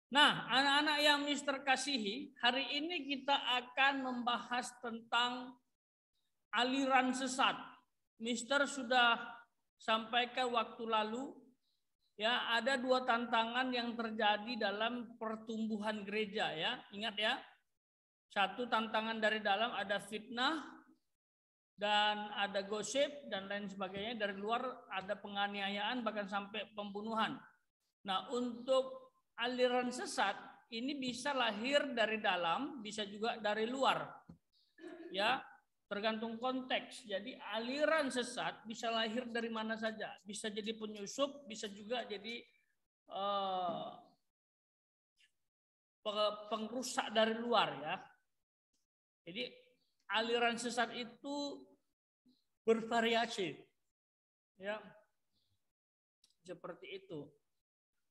Nah, anak-anak yang Mister kasihi, hari ini kita akan membahas tentang aliran sesat. Mister sudah sampaikan waktu lalu, ya, ada dua tantangan yang terjadi dalam pertumbuhan gereja, ya. Ingat ya. Satu tantangan dari dalam ada fitnah dan ada gosip dan lain sebagainya. Dari luar ada penganiayaan bahkan sampai pembunuhan. Nah, untuk aliran sesat ini bisa lahir dari dalam, bisa juga dari luar. Ya, tergantung konteks. Jadi aliran sesat bisa lahir dari mana saja. Bisa jadi penyusup, bisa juga jadi pengrusak dari luar, ya. Jadi aliran sesat itu bervariasi. Ya. Seperti itu.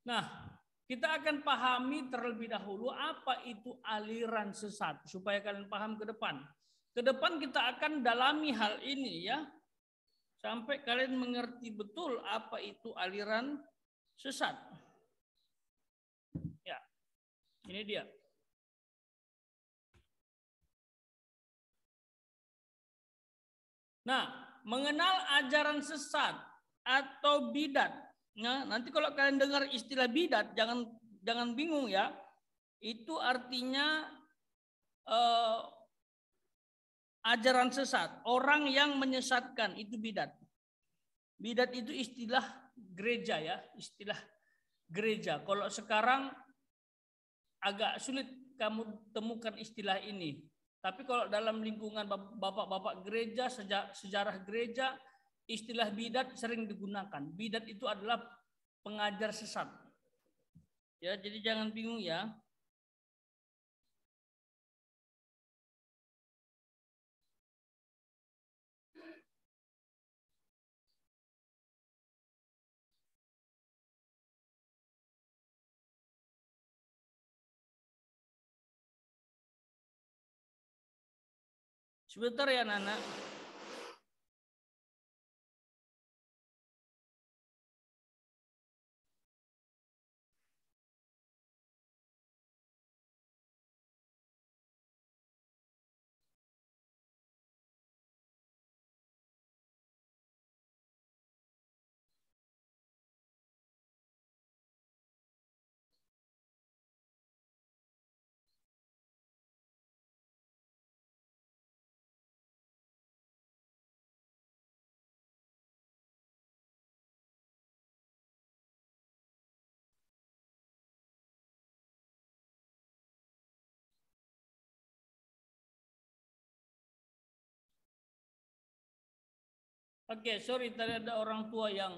Nah, kita akan pahami terlebih dahulu apa itu aliran sesat supaya kalian paham ke depan. Ke depan kita akan dalami hal ini, ya. Sampai kalian mengerti betul apa itu aliran sesat. Ya. Ini dia. Nah, mengenal ajaran sesat atau bidat. Nah, nanti kalau kalian dengar istilah bidat, jangan bingung, ya. Itu artinya ajaran sesat, orang yang menyesatkan, itu bidat. Bidat itu istilah gereja, ya, istilah gereja. Kalau sekarang agak sulit kamu temukan istilah ini. Tapi kalau dalam lingkungan bapak-bapak gereja, sejarah gereja, istilah bidat sering digunakan. Bidat itu adalah pengajar sesat. Ya, jadi jangan bingung, ya. Sebentar ya, Nana. Oke, sorry, tadi ada orang tua yang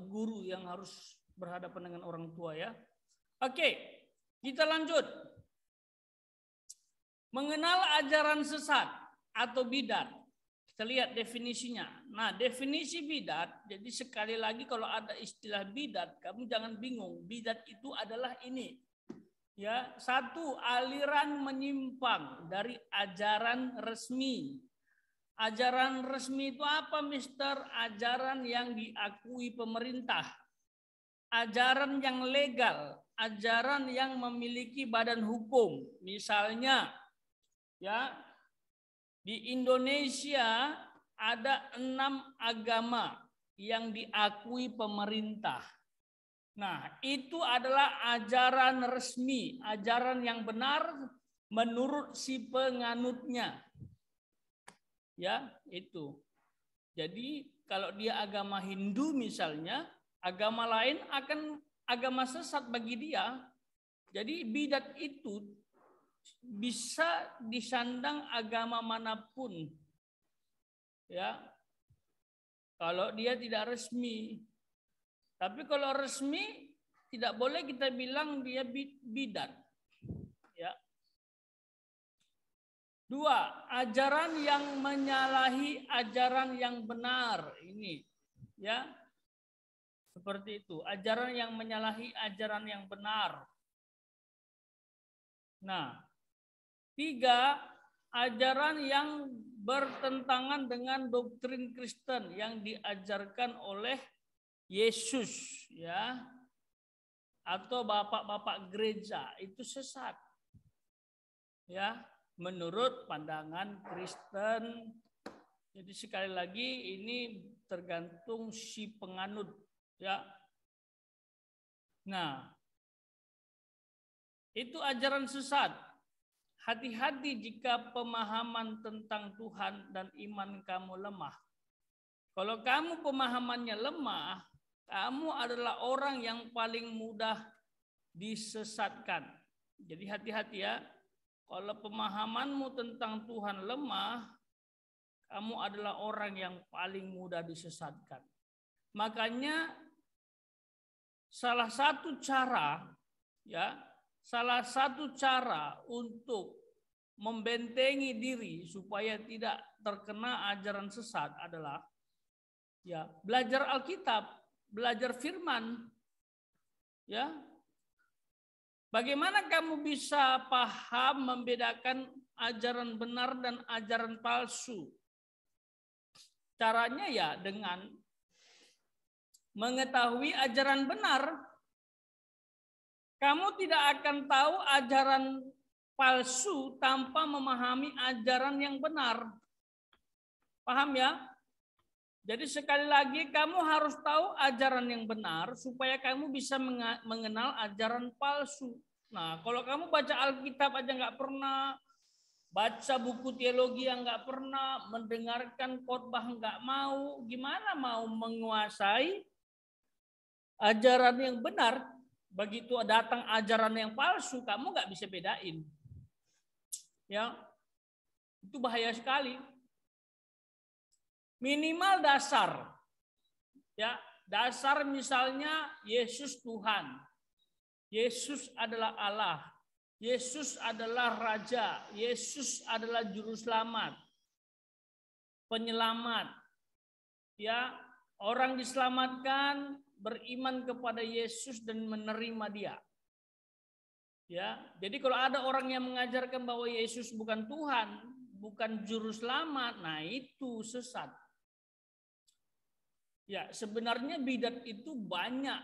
guru yang harus berhadapan dengan orang tua, ya. Oke, kita lanjut. Mengenal ajaran sesat atau bidat. Kita lihat definisinya. Nah, definisi bidat, jadi sekali lagi kalau ada istilah bidat, kamu jangan bingung. Bidat itu adalah ini. Ya, satu, aliran menyimpang dari ajaran resmi. Ajaran resmi itu apa, Mister? Ajaran yang diakui pemerintah. Ajaran yang legal, ajaran yang memiliki badan hukum. Misalnya, ya, di Indonesia ada 6 agama yang diakui pemerintah. Nah, itu adalah ajaran resmi, ajaran yang benar menurut si penganutnya. Ya, itu. Jadi kalau dia agama Hindu misalnya, agama lain akan agama sesat bagi dia. Jadi bidat itu bisa disandang agama manapun. Ya. Kalau dia tidak resmi. Tapi kalau resmi tidak boleh kita bilang dia bidat. Ya. 2, ajaran yang menyalahi ajaran yang benar. Ini, ya. Seperti itu, ajaran yang menyalahi ajaran yang benar. Nah, 3, ajaran yang bertentangan dengan doktrin Kristen yang diajarkan oleh Yesus, ya. atau bapak-bapak gereja itu sesat. Ya, menurut pandangan Kristen. Jadi sekali lagi ini tergantung si penganut, ya. Nah, itu ajaran sesat. Hati-hati jika pemahaman tentang Tuhan dan iman kamu lemah. Kalau kamu pemahamannya lemah, kamu adalah orang yang paling mudah disesatkan. Jadi hati-hati ya. Kalau pemahamanmu tentang Tuhan lemah, kamu adalah orang yang paling mudah disesatkan. Makanya salah satu cara untuk membentengi diri supaya tidak terkena ajaran sesat adalah ya belajar Alkitab, belajar firman. Ya. Bagaimana kamu bisa paham membedakan ajaran benar dan ajaran palsu? Caranya ya dengan mengetahui ajaran benar. Kamu tidak akan tahu ajaran palsu tanpa memahami ajaran yang benar. Paham ya? Jadi sekali lagi kamu harus tahu ajaran yang benar supaya kamu bisa mengenal ajaran palsu. Nah, kalau kamu baca Alkitab aja nggak pernah, baca buku teologi yang nggak pernah, mendengarkan khotbah nggak mau, gimana mau menguasai ajaran yang benar? Begitu datang ajaran yang palsu, kamu nggak bisa bedain. Ya, itu bahaya sekali. Minimal dasar, ya dasar misalnya Yesus Tuhan, Yesus adalah Allah, Yesus adalah Raja, Yesus adalah Juru Selamat, Penyelamat. Ya, orang diselamatkan beriman kepada Yesus dan menerima Dia. Ya, jadi kalau ada orang yang mengajarkan bahwa Yesus bukan Tuhan, bukan Juru Selamat, nah itu sesat. Ya, sebenarnya bidat itu banyak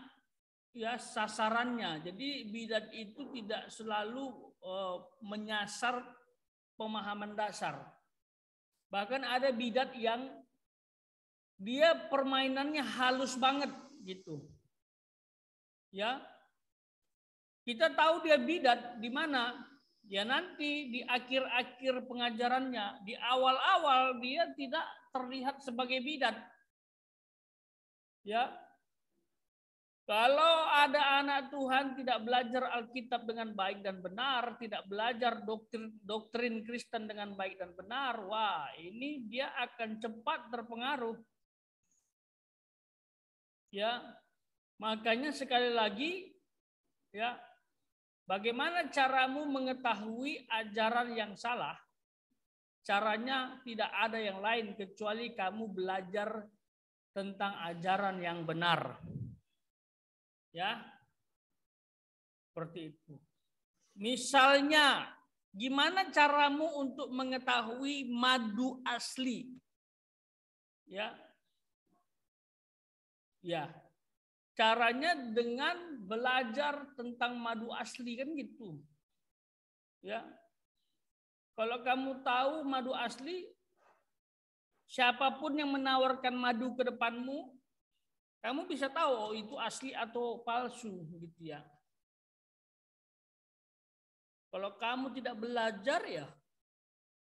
ya sasarannya. Jadi bidat itu tidak selalu menyasar pemahaman dasar. Bahkan ada bidat yang dia permainannya halus banget gitu. Ya. Kita tahu dia bidat di mana? Ya nanti di akhir-akhir pengajarannya, di awal-awal dia tidak terlihat sebagai bidat. Ya, kalau ada anak Tuhan tidak belajar Alkitab dengan baik dan benar, tidak belajar doktrin Kristen dengan baik dan benar, wah ini dia akan cepat terpengaruh. Ya, makanya sekali lagi, ya, bagaimana caramu mengetahui ajaran yang salah? Caranya tidak ada yang lain kecuali kamu belajar tentang ajaran yang benar. Ya. Seperti itu. Misalnya, gimana caramu untuk mengetahui madu asli? Ya. Ya. Caranya dengan belajar tentang madu asli kan gitu. Ya. Kalau kamu tahu madu asli, siapapun yang menawarkan madu ke depanmu, kamu bisa tahu oh, itu asli atau palsu gitu ya. Kalau kamu tidak belajar ya,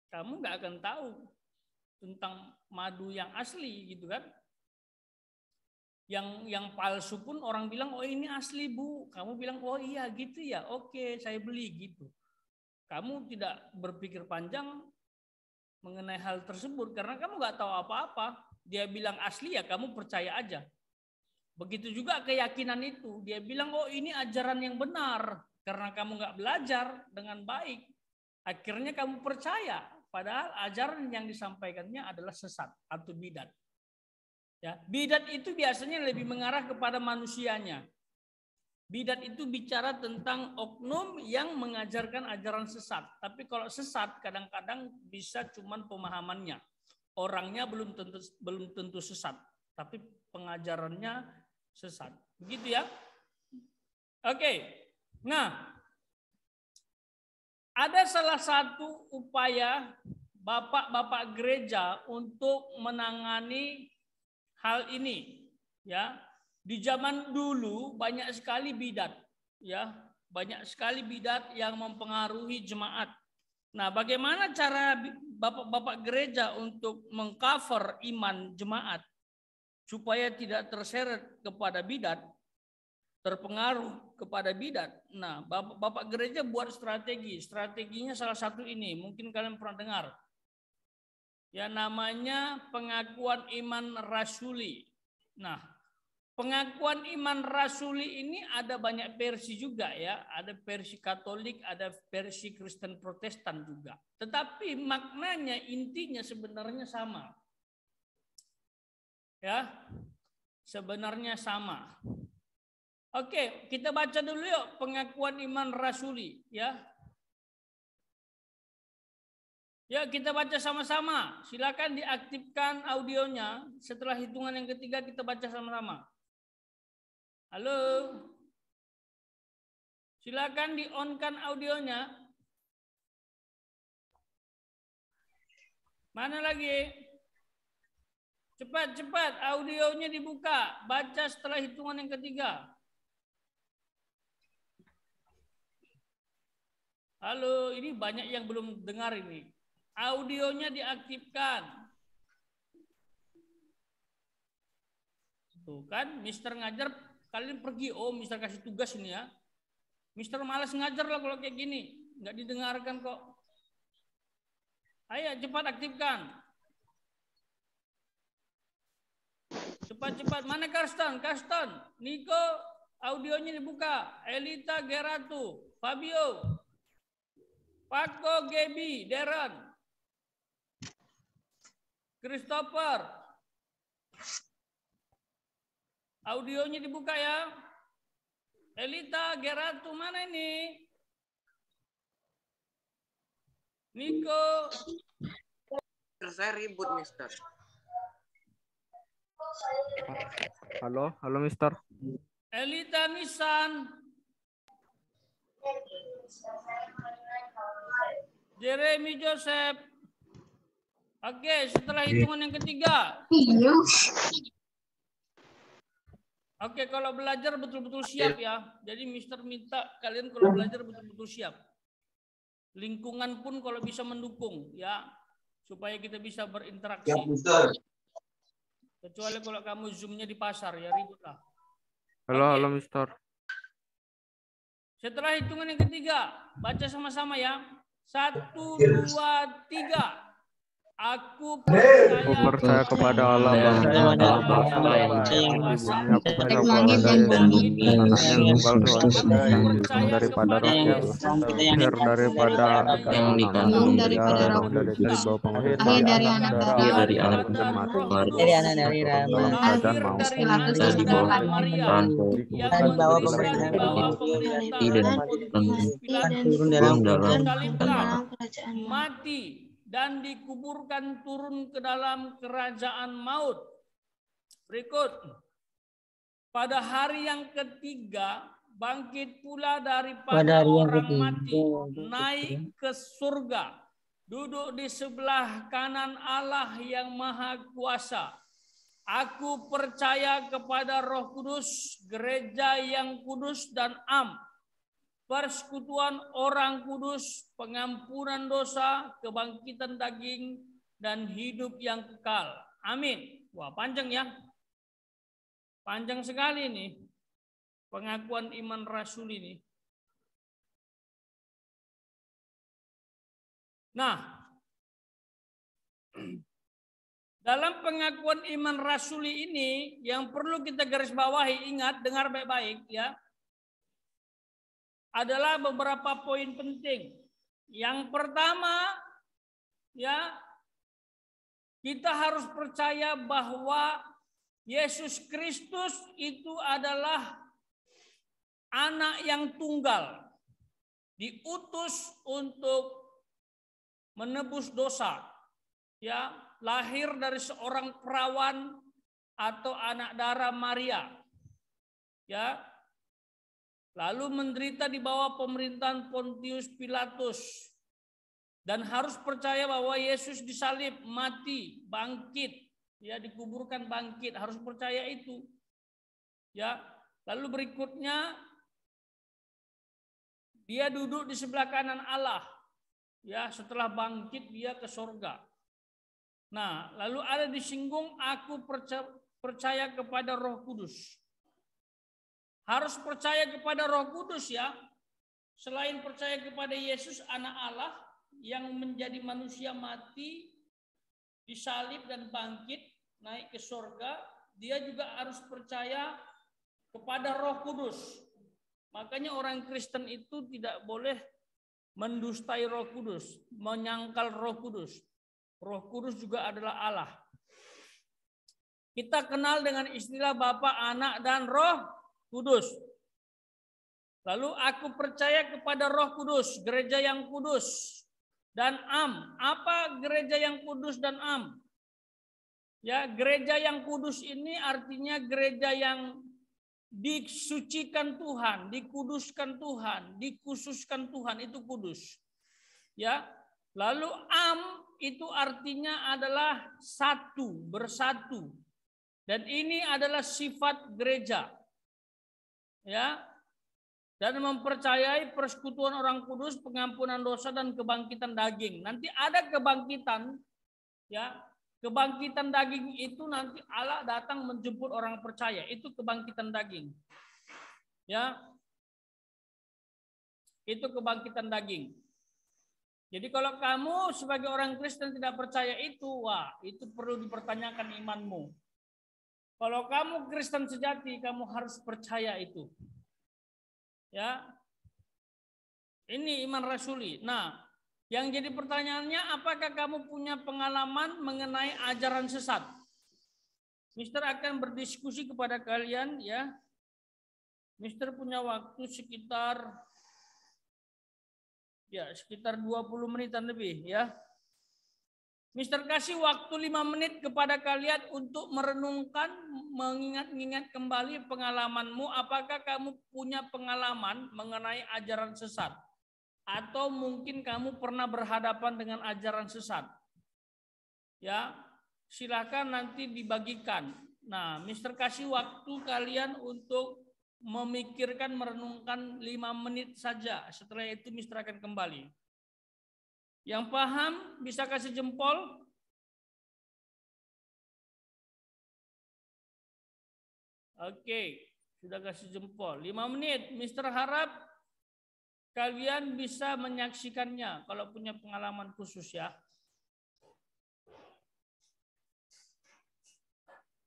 kamu nggak akan tahu tentang madu yang asli gitu kan. Yang palsu pun orang bilang oh ini asli Bu, kamu bilang oh iya gitu ya, oke saya beli gitu. Kamu tidak berpikir panjang mengenai hal tersebut karena kamu nggak tahu apa-apa. Dia bilang asli ya kamu percaya aja. Begitu juga keyakinan itu. Dia bilang oh ini ajaran yang benar karena kamu nggak belajar dengan baik. Akhirnya kamu percaya padahal ajaran yang disampaikannya adalah sesat atau bidat. Ya, bidat itu biasanya lebih mengarah kepada manusianya. Bidat itu bicara tentang oknum yang mengajarkan ajaran sesat. Tapi kalau sesat kadang-kadang bisa cuman pemahamannya. Orangnya belum tentu sesat, tapi pengajarannya sesat. Begitu ya. Oke. Nah, ada salah satu upaya bapak-bapak gereja untuk menangani hal ini, ya. Di zaman dulu banyak sekali bidat, ya, banyak sekali bidat yang mempengaruhi jemaat. Nah, bagaimana cara bapak-bapak gereja untuk mengcover iman jemaat supaya tidak terseret kepada bidat, terpengaruh kepada bidat? Nah, bapak gereja buat strategi. Strateginya salah satu ini, mungkin kalian pernah dengar. Ya, namanya pengakuan iman rasuli. Nah, pengakuan iman rasuli ini ada banyak versi juga ya. Ada versi Katolik, ada versi Kristen Protestan juga. Tetapi maknanya, intinya sebenarnya sama. Ya, sebenarnya sama. Oke, kita baca dulu yuk pengakuan iman rasuli ya. Ya, kita baca sama-sama. Silakan diaktifkan audionya. Setelah hitungan yang ketiga kita baca sama-sama. Halo. Silakan di-on-kan audionya. Mana lagi? Cepat-cepat audionya dibuka. Baca setelah hitungan yang ketiga. Halo, ini banyak yang belum dengar ini. Audionya diaktifkan. Tuh kan, Mister ngajar, kalian pergi. Oh, Mister kasih tugas ini ya. Mister malas ngajar lah kalau kayak gini. Nggak didengarkan kok. Ayo, cepat aktifkan. Cepat-cepat. Mana Karsten? Karsten. Niko, audionya dibuka. Elita, Geratu. Fabio. Paco, Gebi, Darren. Christopher. Audionya dibuka ya. Elita, Geratu, mana ini? Niko. Saya ribut, Mister. Halo, Mister. Elita, Nisan. Jeremy, Joseph. Oke, setelah hitungan yang ketiga. Oke, kalau belajar betul-betul siap ya. Jadi Mister minta kalian kalau belajar betul-betul siap. Lingkungan pun kalau bisa mendukung ya. Supaya kita bisa berinteraksi. Kecuali kalau kamu zoomnya di pasar ya ribut lah. Halo, Mister. Setelah hitungan yang ketiga, baca sama-sama ya. 1, 2, 3. Aku percaya kepada Allah Bapa daripada mati dan dikuburkan turun ke dalam kerajaan maut. Berikut. Pada hari yang ketiga bangkit pula daripada orang mati, naik ke surga, duduk di sebelah kanan Allah yang Maha Kuasa. Aku percaya kepada Roh Kudus, gereja yang kudus dan am, persekutuan orang kudus, pengampunan dosa, kebangkitan daging, dan hidup yang kekal. Amin. Wah, panjang ya. Panjang sekali nih. Pengakuan iman rasul ini. Nah, dalam pengakuan iman rasuli ini, yang perlu kita garis bawahi, ingat, dengar baik-baik ya. Adalah beberapa poin penting. Yang pertama, ya, kita harus percaya bahwa Yesus Kristus itu adalah anak yang tunggal, diutus untuk menebus dosa. Ya, lahir dari seorang perawan atau anak darah Maria. Ya. lalu menderita di bawah pemerintahan Pontius Pilatus, dan harus percaya bahwa Yesus disalib, mati, bangkit, ya dikuburkan, bangkit, harus percaya itu. Ya, lalu berikutnya dia duduk di sebelah kanan Allah. Ya, setelah bangkit dia ke surga. Nah, lalu ada disinggung aku percaya kepada Roh Kudus. Harus percaya kepada Roh Kudus ya. Selain percaya kepada Yesus anak Allah yang menjadi manusia, mati, disalib dan bangkit naik ke surga, dia juga harus percaya kepada Roh Kudus. Makanya orang Kristen itu tidak boleh mendustai Roh Kudus, menyangkal Roh Kudus. Roh Kudus juga adalah Allah. Kita kenal dengan istilah Bapa, Anak, dan Roh Kudus. Lalu aku percaya kepada Roh Kudus, gereja yang kudus, dan am. Apa gereja yang kudus dan am? Ya, gereja yang kudus ini artinya gereja yang disucikan Tuhan, dikuduskan Tuhan, dikhususkan Tuhan, itu kudus. Ya. Lalu am itu artinya adalah satu, bersatu. Dan ini adalah sifat gereja. Ya. Dan mempercayai persekutuan orang kudus, pengampunan dosa, dan kebangkitan daging. Nanti ada kebangkitan, ya, kebangkitan daging itu nanti Allah datang menjemput orang percaya. Itu kebangkitan daging, ya, itu kebangkitan daging. Jadi kalau kamu sebagai orang Kristen tidak percaya itu, wah, itu perlu dipertanyakan imanmu. Kalau kamu Kristen sejati, kamu harus percaya itu. Ya, ini iman rasuli. Nah, yang jadi pertanyaannya, apakah kamu punya pengalaman mengenai ajaran sesat? Mister akan berdiskusi kepada kalian, ya. Mister punya waktu sekitar 20 menitan lebih, ya. Mister kasih waktu 5 menit kepada kalian untuk merenungkan, mengingat-ingat kembali pengalamanmu. Apakah kamu punya pengalaman mengenai ajaran sesat? Atau mungkin kamu pernah berhadapan dengan ajaran sesat? Ya, silakan nanti dibagikan. Nah, Mister kasih waktu kalian untuk memikirkan, merenungkan 5 menit saja. Setelah itu Mister akan kembali. Yang paham bisa kasih jempol. Oke, sudah kasih jempol. 5 menit. Mister harap kalian bisa menyaksikannya kalau punya pengalaman khusus ya.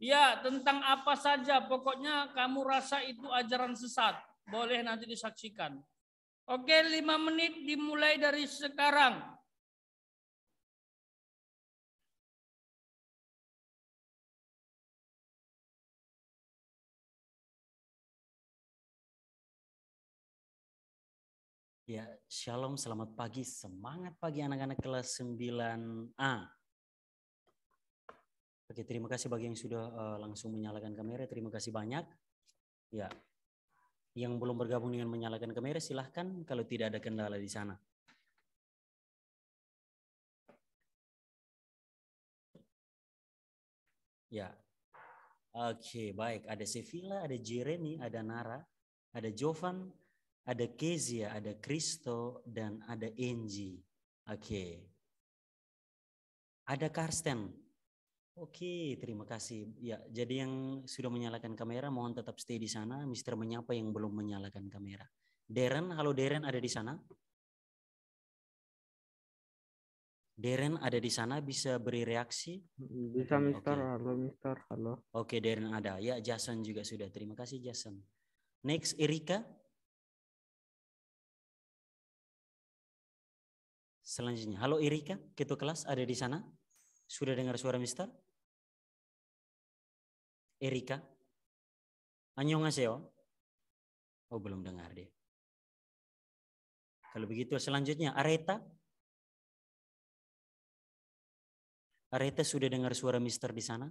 Ya, tentang apa saja. Pokoknya kamu rasa itu ajaran sesat. Boleh nanti disaksikan. Oke, 5 menit dimulai dari sekarang. Ya, shalom, selamat pagi, semangat pagi anak-anak kelas 9A. Oke, terima kasih bagi yang sudah langsung menyalakan kamera, terima kasih banyak. Ya, yang belum bergabung dengan menyalakan kamera silahkan kalau tidak ada kendala di sana. Ya, oke, baik. Ada Sevilla, ada Jeremy, ada Nara, ada Jovan, ada Kezia, ada Kristo, dan ada Angie. Oke. Ada Karsten. Oke, terima kasih. Ya, jadi yang sudah menyalakan kamera mohon tetap stay di sana. Mister menyapa yang belum menyalakan kamera. Darren, halo Darren, ada di sana? Darren ada di sana, bisa beri reaksi? Bisa Mister, Oke. halo Mister, halo. Oke, Darren ada. Ya, Jason juga sudah. Terima kasih Jason. Next, Erika. Selanjutnya, halo Erika, ketua kelas ada di sana? Sudah dengar suara Mister? Erika? Annyeonghaseyo? Oh, belum dengar dia. Kalau begitu selanjutnya, Areta? Areta sudah dengar suara Mister di sana?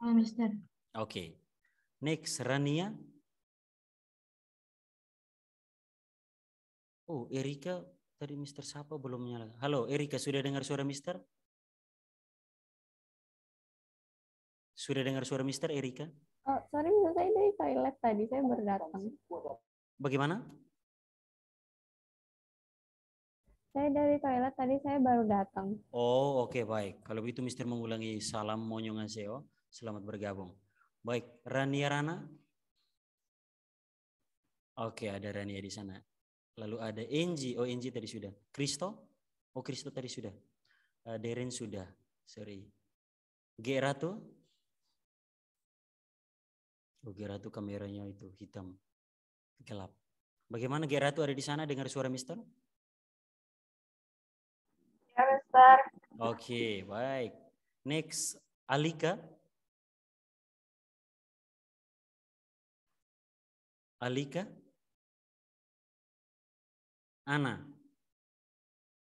Oh, Mister. Oke. Next, Rania? Oh, Erika tadi Mister Sapa belum nyalakan. Halo, Erika, sudah dengar suara Mister? Sudah dengar suara Mister, Erika? Oh, sorry, saya dari toilet tadi, saya baru datang. Bagaimana? Saya dari toilet tadi, saya baru datang. Oh, oke, baik. Kalau begitu Mister mengulangi salam monyongaseo. Selamat bergabung. Baik, Rania Rana. Oke, ada Rania di sana. Lalu ada Enji. Oh, Enji tadi sudah. Kristo? Oh, Kristo tadi sudah. Deren sudah. Sorry. Geratu? Oh, Geratu kameranya itu hitam. Gelap. Bagaimana Geratu ada di sana dengar suara Mister? Ya, Mister. Oke, baik. Next, Alika. Alika. Ana.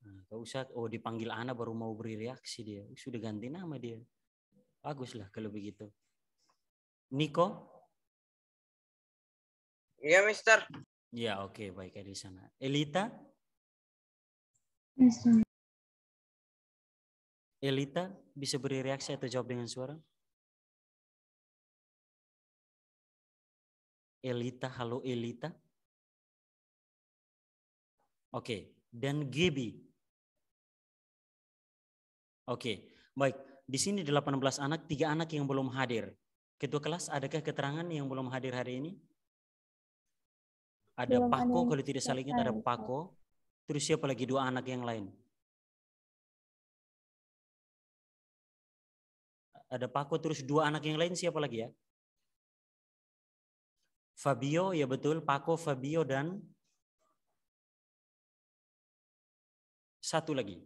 Nah, gak usah, oh dipanggil Ana baru mau beri reaksi dia. Sudah ganti nama dia. Baguslah kalau begitu. Niko. Iya, Mister. Ya, oke, baik ada di sana. Elita. Elita bisa beri reaksi atau jawab dengan suara? Elita, halo Elita. Oke, dan Gibi. Oke, baik. Di sini 18 anak, 3 anak yang belum hadir. Ketua kelas, adakah keterangan yang belum hadir hari ini? Ada Belum ada Pako, yang kalau tidak salah ingat ada selesai, Pako. Terus siapa lagi 2 anak yang lain? Ada Pako, terus 2 anak yang lain siapa lagi ya? Fabio, ya betul. Pako, Fabio, dan satu lagi.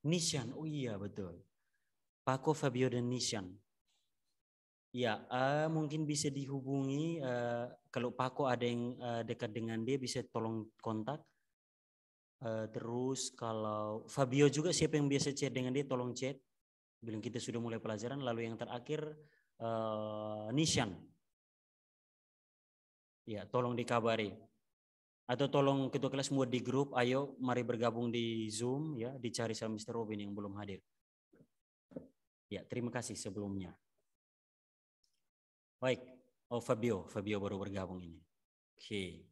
Nishan, oh iya betul. Pako, Fabio, dan Nishan. Ya, mungkin bisa dihubungi. Kalau Pako ada yang dekat dengan dia, bisa tolong kontak. Terus kalau Fabio juga siapa yang biasa chat dengan dia, tolong chat. Bilang kita sudah mulai pelajaran. Lalu yang terakhir Nishan. Ya, tolong dikabari. Atau tolong ketua kelas muat di grup, ayo mari bergabung di Zoom ya, dicari sama Mr. Robin yang belum hadir. Ya, terima kasih sebelumnya. Baik, oh Fabio baru bergabung ini. Oke.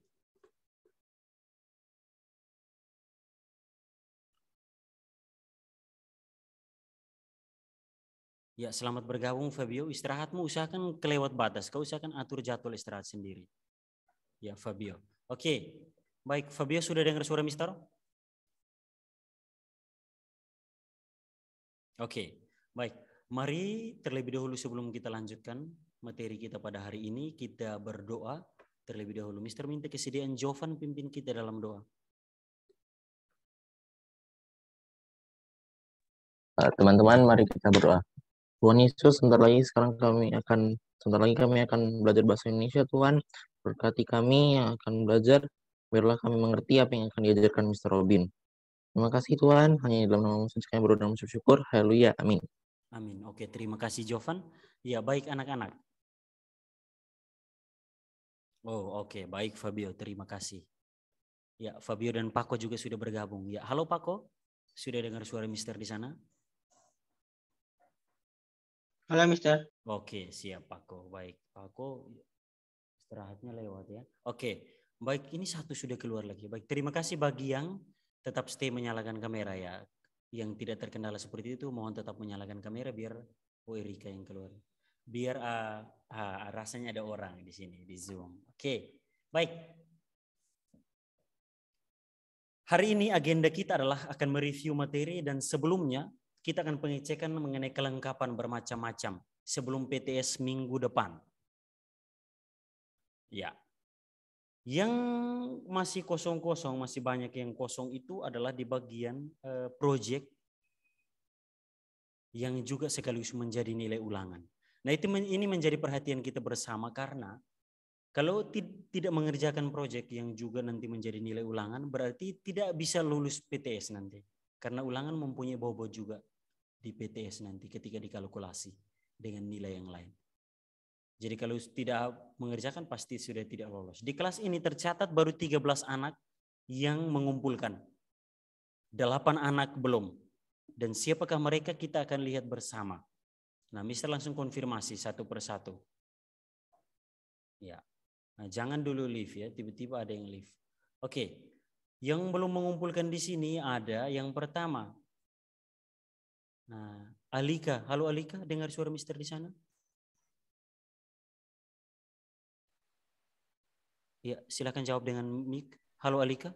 Ya, selamat bergabung Fabio. Istirahatmu usahakan kelewat batas. Kau usahakan atur jadwal istirahat sendiri. Ya, Fabio. Oke. Baik, Fabio sudah dengar suara Mister? Oke. Baik. Mari terlebih dahulu sebelum kita lanjutkan materi kita pada hari ini, kita berdoa terlebih dahulu. Mister minta kesediaan Jovan pimpin kita dalam doa. Teman-teman, mari kita berdoa. Tuhan Yesus, sebentar lagi kami akan belajar bahasa Indonesia, Tuhan. Berkati kami yang akan belajar, biarlah kami mengerti apa yang akan diajarkan Mr. Robin. Terima kasih Tuhan, hanya dalam nama Yesus kami berdoa dan mengucap syukur. Haleluya, amin. Amin. Oke, terima kasih Jovan. Ya, baik anak-anak. Oh, oke, baik Fabio, terima kasih. Ya, Fabio dan Pako juga sudah bergabung. Ya, halo Pako. Sudah dengar suara Mister di sana? Halo Mister. Oke, siap Pako. Baik, Pako istirahatnya lewat ya. Oke, baik ini satu sudah keluar lagi. Baik, terima kasih bagi yang tetap stay menyalakan kamera ya. Yang tidak terkendala seperti itu mohon tetap menyalakan kamera biar Erika yang keluar. Biar rasanya ada orang di sini di Zoom. Oke, baik. Hari ini agenda kita adalah akan mereview materi dan sebelumnya kita akan pengecekan mengenai kelengkapan bermacam-macam sebelum PTS minggu depan. Ya. Yang masih kosong-kosong, masih banyak yang kosong itu adalah di bagian project yang juga sekaligus menjadi nilai ulangan. Nah, ini menjadi perhatian kita bersama karena kalau tidak mengerjakan proyek yang juga nanti menjadi nilai ulangan, berarti tidak bisa lulus PTS nanti. Karena ulangan mempunyai bobot juga di PTS nanti ketika dikalkulasi dengan nilai yang lain. Jadi kalau tidak mengerjakan pasti sudah tidak lolos. Di kelas ini tercatat baru 13 anak yang mengumpulkan. 8 anak belum. Dan siapakah mereka kita akan lihat bersama. Nah, Mister langsung konfirmasi satu persatu. Ya. Nah, jangan dulu leave ya, tiba-tiba ada yang leave. Oke. Yang belum mengumpulkan di sini ada yang pertama. Nah, Alika, halo Alika, dengar suara Mister di sana? Ya, silakan jawab dengan mic. Halo Alika.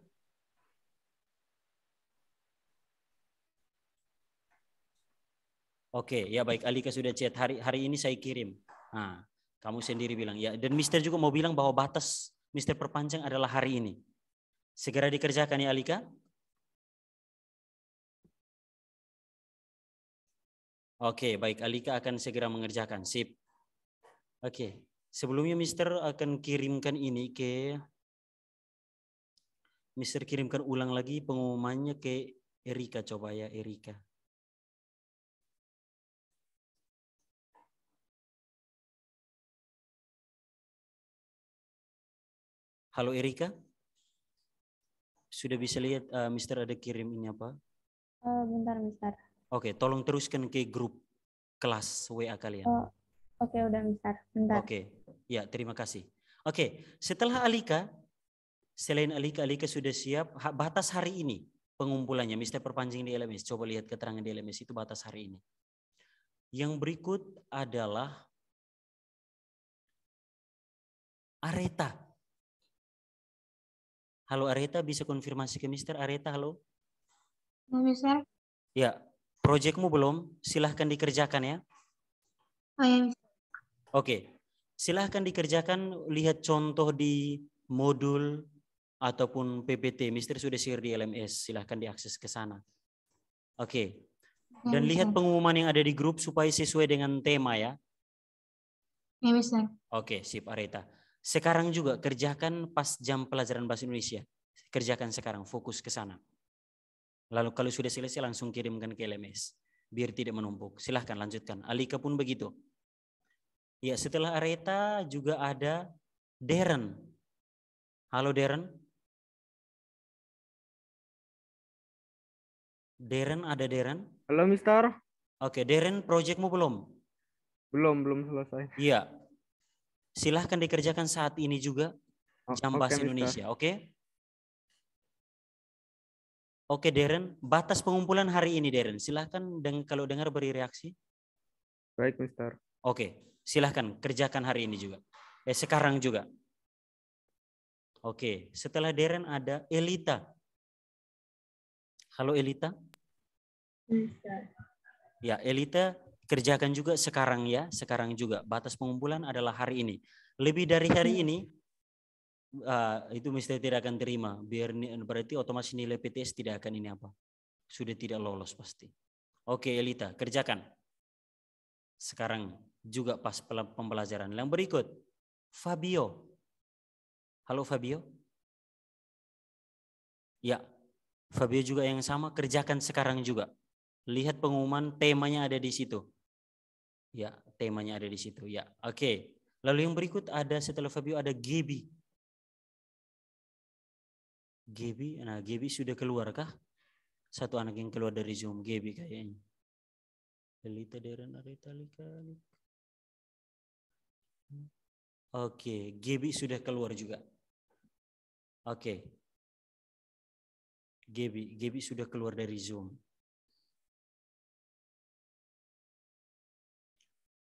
Oke, ya baik. Alika sudah chat. Hari ini saya kirim. Nah, kamu sendiri bilang ya. Dan Mister juga mau bilang bahwa batas Mister perpanjang adalah hari ini. Segera dikerjakan ya Alika. Oke, baik. Alika akan segera mengerjakan. Sip. Oke. Sebelumnya Mister akan kirimkan ini ke Mister kirimkan ulang lagi pengumumannya ke Erika, coba ya Erika. Halo Erika. Sudah bisa lihat Mister ada kirim ini apa? Bentar, Mister. Oke, tolong teruskan ke grup kelas WA kalian. Oh, oke, udah, Mister. Bentar. Oke, ya terima kasih. Oke, setelah Alika, selain Alika sudah siap. Batas hari ini pengumpulannya, Mister perpanjang di LMS. Coba lihat keterangan di LMS itu batas hari ini. Yang berikut adalah Areta. Halo Areta, bisa konfirmasi ke Mister? Areta, halo? Mister. Ya, proyekmu belum? Silahkan dikerjakan ya. Oh ya, Mister. Oke, silahkan dikerjakan. Lihat contoh di modul ataupun PPT. Mister sudah share di LMS. Silahkan diakses ke sana. Oke. Dan lihat pengumuman yang ada di grup supaya sesuai dengan tema ya. Ya, Mister. Oke, sip Areta. Sekarang juga kerjakan pas jam pelajaran bahasa Indonesia. Kerjakan sekarang, fokus ke sana. Lalu kalau sudah selesai langsung kirimkan ke LMS. Biar tidak menumpuk. Silahkan lanjutkan. Alika pun begitu. Ya, setelah Areta juga ada Darren. Halo Darren. Darren, ada Darren? Halo Mister. Oke, Darren, proyekmu belum? Belum selesai. Iya. Silahkan dikerjakan saat ini juga. Jam bahasa Indonesia, oke? Oke Darren, batas pengumpulan hari ini Darren. Silahkan kalau dengar beri reaksi. Baik Mister. Oke, silahkan kerjakan hari ini juga. Sekarang juga. Oke, setelah Darren ada Elita. Halo Elita. Ya, Elita kerjakan juga sekarang ya, sekarang juga. Batas pengumpulan adalah hari ini. Lebih dari hari ini, itu Mister tidak akan terima. Berarti otomatis nilai PTS tidak akan ini apa? Sudah tidak lolos pasti. Oke Elita, kerjakan. Sekarang juga pas pembelajaran. Yang berikut, Fabio. Halo Fabio. Ya, Fabio juga yang sama, kerjakan sekarang juga. Lihat pengumuman, temanya ada di situ. Ya, temanya ada di situ. Ya, oke. Lalu yang berikut ada setelah Fabio ada Gaby. Nah Gaby sudah keluar kah? Satu anak yang keluar dari Zoom, Gaby kayaknya. Elita Darren Areta Lika. Oke, Gaby sudah keluar juga. Oke. Gaby sudah keluar dari Zoom.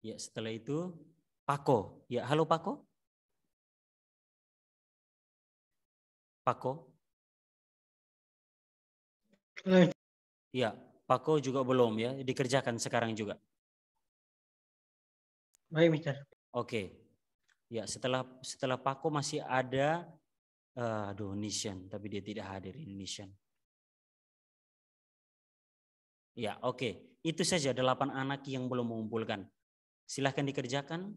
Ya, setelah itu Pako. Ya, halo Pako. Pako. Ya, Pako juga belum ya, dikerjakan sekarang juga. Baik, Mister. Oke. Ya, setelah Pako masih ada Nishan, tapi dia tidak hadir Nishan. Ya, oke. Itu saja 8 anak yang belum mengumpulkan. Silahkan dikerjakan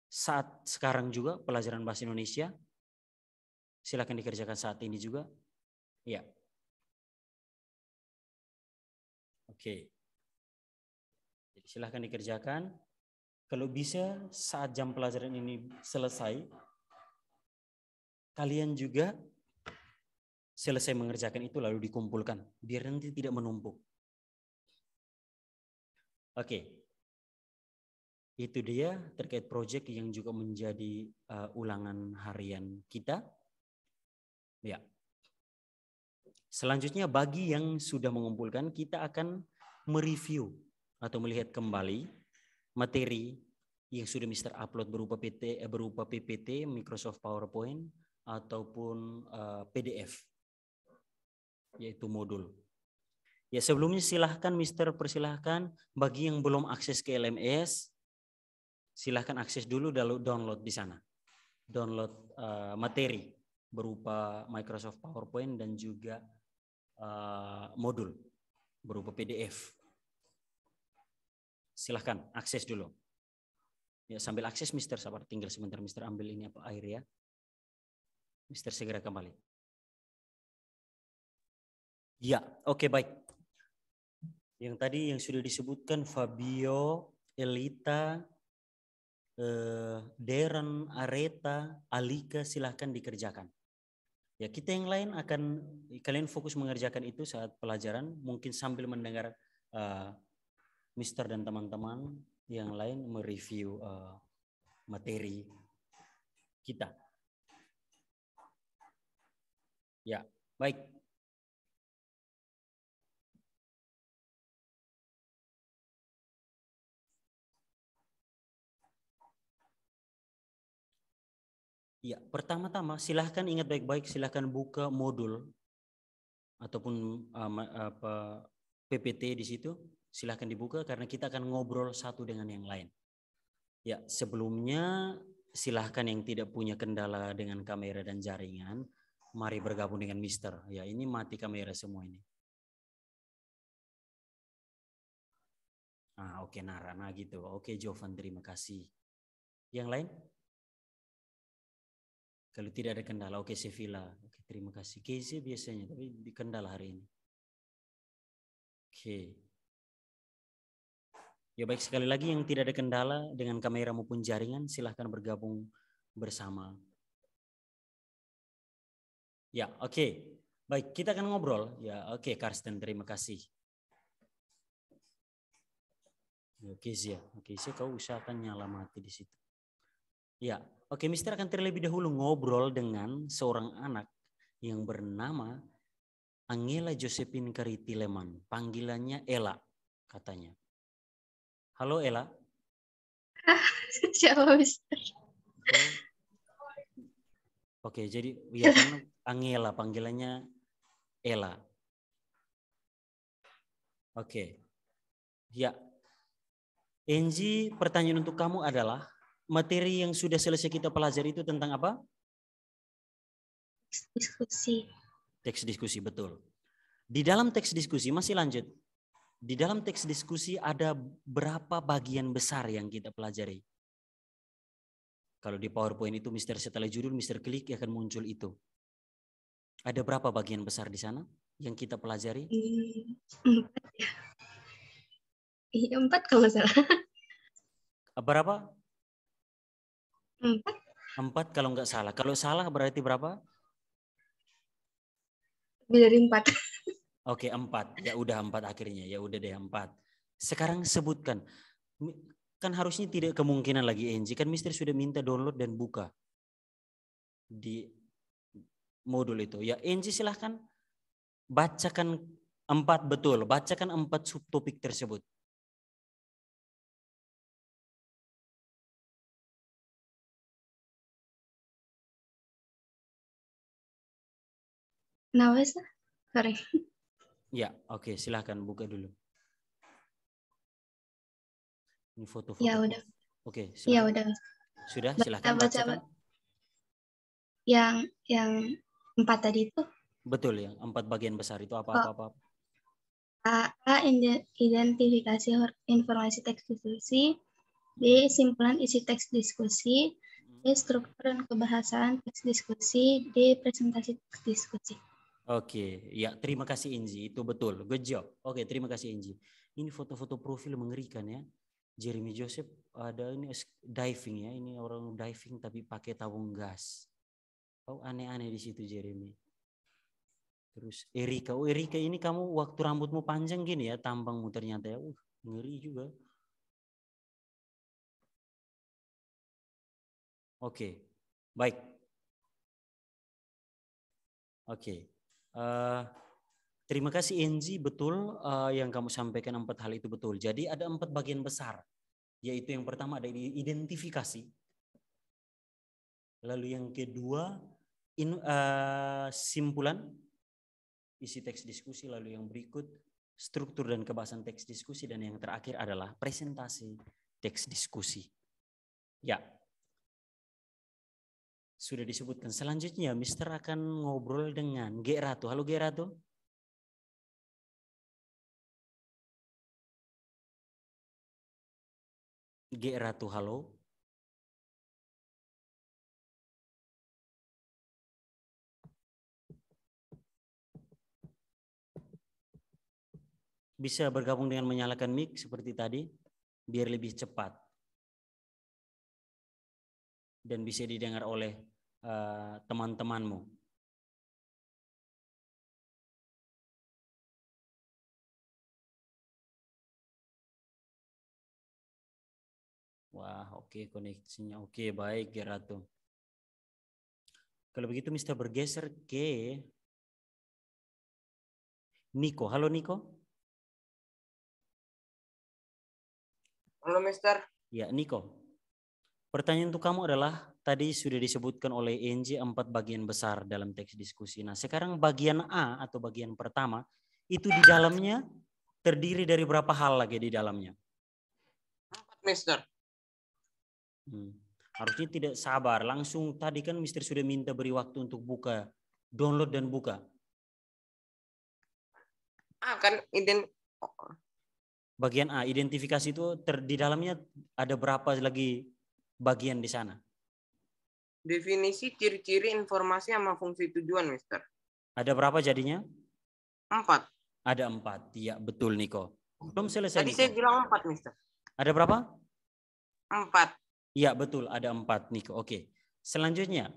saat sekarang juga pelajaran bahasa Indonesia. Silahkan dikerjakan saat ini juga. Ya. Oke. Jadi silahkan dikerjakan. Kalau bisa saat jam pelajaran ini selesai, kalian juga selesai mengerjakan itu lalu dikumpulkan, biar nanti tidak menumpuk. Oke. Itu dia terkait proyek yang juga menjadi ulangan harian kita. Ya. Selanjutnya bagi yang sudah mengumpulkan, kita akan mereview atau melihat kembali materi yang sudah Mr. upload berupa PPT, Microsoft PowerPoint ataupun PDF, yaitu modul. Ya, sebelumnya silahkan Mr. persilahkan bagi yang belum akses ke LMS, silahkan akses dulu lalu download di sana. Download materi berupa Microsoft PowerPoint dan juga modul berupa PDF. Silahkan akses dulu. Ya, sambil akses Mr. sabar, tinggal sebentar Mr. ambil ini apa air ya. Mr. segera kembali. Ya, oke, baik. Yang tadi yang sudah disebutkan Fabio, Elita, Deren, Areta, Alika, silahkan dikerjakan. Ya, kita yang lain akan, kalian fokus mengerjakan itu saat pelajaran, mungkin sambil mendengar Mister dan teman-teman yang lain mereview materi kita. Ya, baik. Ya, pertama-tama silahkan ingat baik-baik, silahkan buka modul ataupun PPT di situ, silahkan dibuka karena kita akan ngobrol satu dengan yang lain. Ya, sebelumnya silahkan yang tidak punya kendala dengan kamera dan jaringan, mari bergabung dengan Mister. Ya, ini mati kamera semua ini. Oke, Nara, nah gitu. Oke, Jovan, terima kasih. Yang lain? Kalau tidak ada kendala, oke, Sevilla. Oke, terima kasih. Casey biasanya, tapi di kendala hari ini. Oke. Ya baik, sekali lagi yang tidak ada kendala dengan kamera maupun jaringan, silahkan bergabung bersama. Ya, oke. Baik, kita akan ngobrol. Ya, oke, Karsten, terima kasih. Oke, Zia. Oke, Zia, kau usahakan nyala mati di situ. Ya, oke, Mister akan terlebih dahulu ngobrol dengan seorang anak yang bernama Angela Josephine Kariti Leman. Panggilannya Ella, katanya. Halo, Ella. Siapa, Mister? Oke, jadi ya kan Angela, panggilannya Ella. Oke. Ya. Enji, pertanyaan untuk kamu adalah materi yang sudah selesai kita pelajari itu tentang apa? Diskusi. Teks diskusi, betul. Di dalam teks diskusi, masih lanjut. Di dalam teks diskusi ada berapa bagian besar yang kita pelajari? Kalau di PowerPoint itu Mister setelah judul, Mister klik akan muncul itu. Ada berapa bagian besar di sana yang kita pelajari? 4 ya. Iya, 4 kalau nggak salah. Berapa? 4. 4 kalau nggak salah. Kalau salah berarti berapa? Lebih dari 4. Oke, 4. Ya udah 4 akhirnya. Ya udah deh 4. Sekarang sebutkan. Kan harusnya tidak kemungkinan lagi Enji. Kan Mister sudah minta download dan buka di modul itu. Ya Enji silahkan bacakan 4 betul. Bacakan 4 subtopik tersebut. Nah, wes, sorry. Ya, oke, silahkan buka dulu. Ini foto-foto. Ya udah. Oke, silahkan. Ya udah. Sudah, silahkan bacakan. Yang 4 tadi itu. Betul, yang 4 bagian besar itu apa? A. Identifikasi informasi teks diskusi. B. Simpulan isi teks diskusi. D. Struktur dan kebahasaan teks diskusi. D. Presentasi teks diskusi. Oke, ya terima kasih Inji, itu betul, good job. Oke, terima kasih Inji. Ini foto-foto profil mengerikan ya. Jeremy Joseph ada ini diving ya, ini orang diving tapi pakai tabung gas. Oh aneh-aneh di situ Jeremy. Terus Erika, oh Erika ini kamu waktu rambutmu panjang gini ya, tambangmu ternyata ya, ngeri juga. Oke, baik. Oke, terima kasih Enzi, betul yang kamu sampaikan 4 hal itu betul. Jadi ada 4 bagian besar, yaitu yang pertama ada identifikasi, lalu yang kedua simpulan, isi teks diskusi, lalu yang berikut struktur dan kebahasan teks diskusi, dan yang terakhir adalah presentasi teks diskusi. Ya. Sudah disebutkan. Selanjutnya, Mister akan ngobrol dengan G. Ratu. Halo G. Ratu. G. Ratu, halo. Bisa bergabung dengan menyalakan mic seperti tadi, biar lebih cepat. Dan bisa didengar oleh teman-temanmu. Wah, oke, koneksinya oke, baik Geratu. Kalau begitu Mister bergeser ke Niko. Halo Niko. Halo Mister. Ya Niko. Pertanyaan untuk kamu adalah, tadi sudah disebutkan oleh NJ 4 bagian besar dalam teks diskusi. Nah sekarang bagian A atau bagian pertama, itu di dalamnya terdiri dari berapa hal lagi di dalamnya? 4 Mister. Harusnya tidak sabar, langsung tadi kan Mister sudah minta beri waktu untuk buka, download dan buka. Kan bagian A, identifikasi itu di dalamnya ada berapa lagi bagian di sana? Definisi, ciri-ciri, informasi, sama fungsi tujuan, Mister. Ada berapa jadinya? 4. Ada 4, iya betul Niko. Belum selesai Tadi Niko. saya bilang 4, Mister. Ada berapa? 4. Iya betul, ada 4 Niko. Oke. Selanjutnya,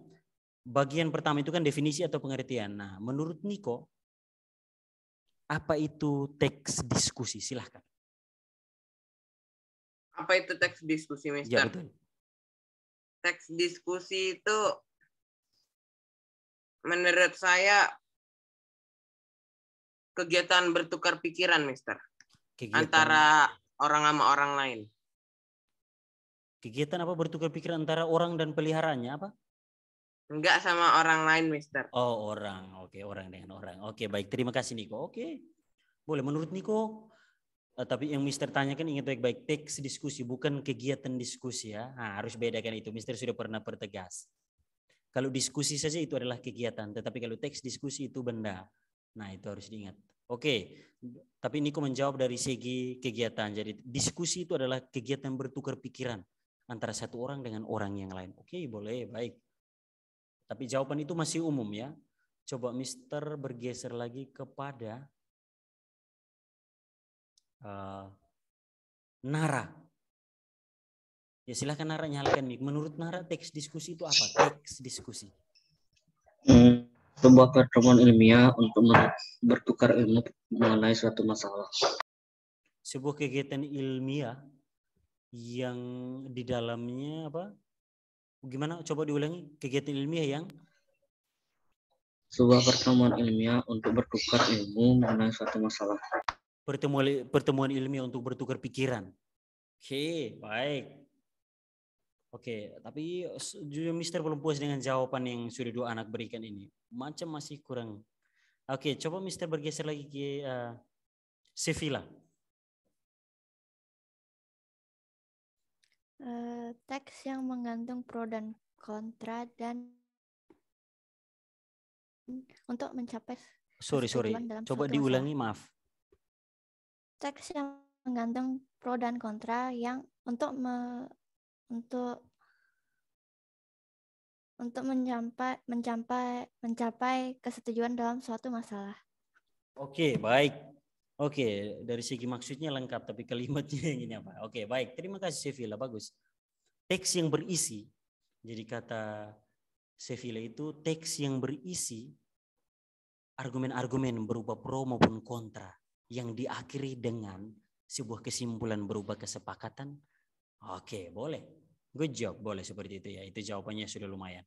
bagian pertama itu kan definisi atau pengertian. Nah, menurut Niko, apa itu teks diskusi? Silahkan. Apa itu teks diskusi, Mister? Ya betul. Teks diskusi itu menurut saya kegiatan bertukar pikiran, Mister. Kegiatan, antara orang sama orang lain. Kegiatan apa bertukar pikiran antara orang dan peliharaannya apa? Enggak, sama orang lain, Mister. Oh, orang. Oke, orang dengan orang. Oke, baik. Terima kasih Niko. Oke. Boleh, menurut Niko, tapi yang Mister tanyakan ingat baik-baik, teks diskusi bukan kegiatan diskusi ya. Nah, harus bedakan itu. Mister sudah pernah pertegas. Kalau diskusi saja itu adalah kegiatan, tetapi kalau teks diskusi itu benda. Nah, itu harus diingat. Oke, tapi Niko menjawab dari segi kegiatan. Jadi diskusi itu adalah kegiatan bertukar pikiran antara satu orang dengan orang yang lain. Oke, boleh, baik. Tapi jawaban itu masih umum ya. Coba Mister bergeser lagi kepada Nara. Ya silahkan Nara, nyalakan mic. Menurut Nara teks diskusi itu apa? Teks diskusi. Sebuah pertemuan ilmiah untuk bertukar ilmu mengenai suatu masalah. Sebuah kegiatan ilmiah yang di dalamnya apa? Gimana? Coba diulangi. Kegiatan ilmiah yang? Sebuah pertemuan ilmiah untuk bertukar ilmu mengenai suatu masalah. Pertemuan ilmiah untuk bertukar pikiran. Oke, baik. Oke, tapi Mister belum puas dengan jawaban yang sudah 2 anak berikan ini. Macam masih kurang. Oke, coba Mister bergeser lagi ke Sevilla. Teks yang mengandung pro dan kontra dan untuk mencapai Sorry. Coba diulangi, maaf. Teks yang mengandung pro dan kontra yang untuk mencapai kesetujuan dalam suatu masalah. Oke, baik. Oke, dari segi maksudnya lengkap, tapi kalimatnya yang ini apa? Oke, baik. Terima kasih Sevilla, bagus. Teks yang berisi, jadi kata Sevilla itu teks yang berisi argumen-argumen berupa pro maupun kontra yang diakhiri dengan sebuah kesimpulan berupa kesepakatan. Oke, boleh. Good job, boleh seperti itu ya. Itu jawabannya sudah lumayan.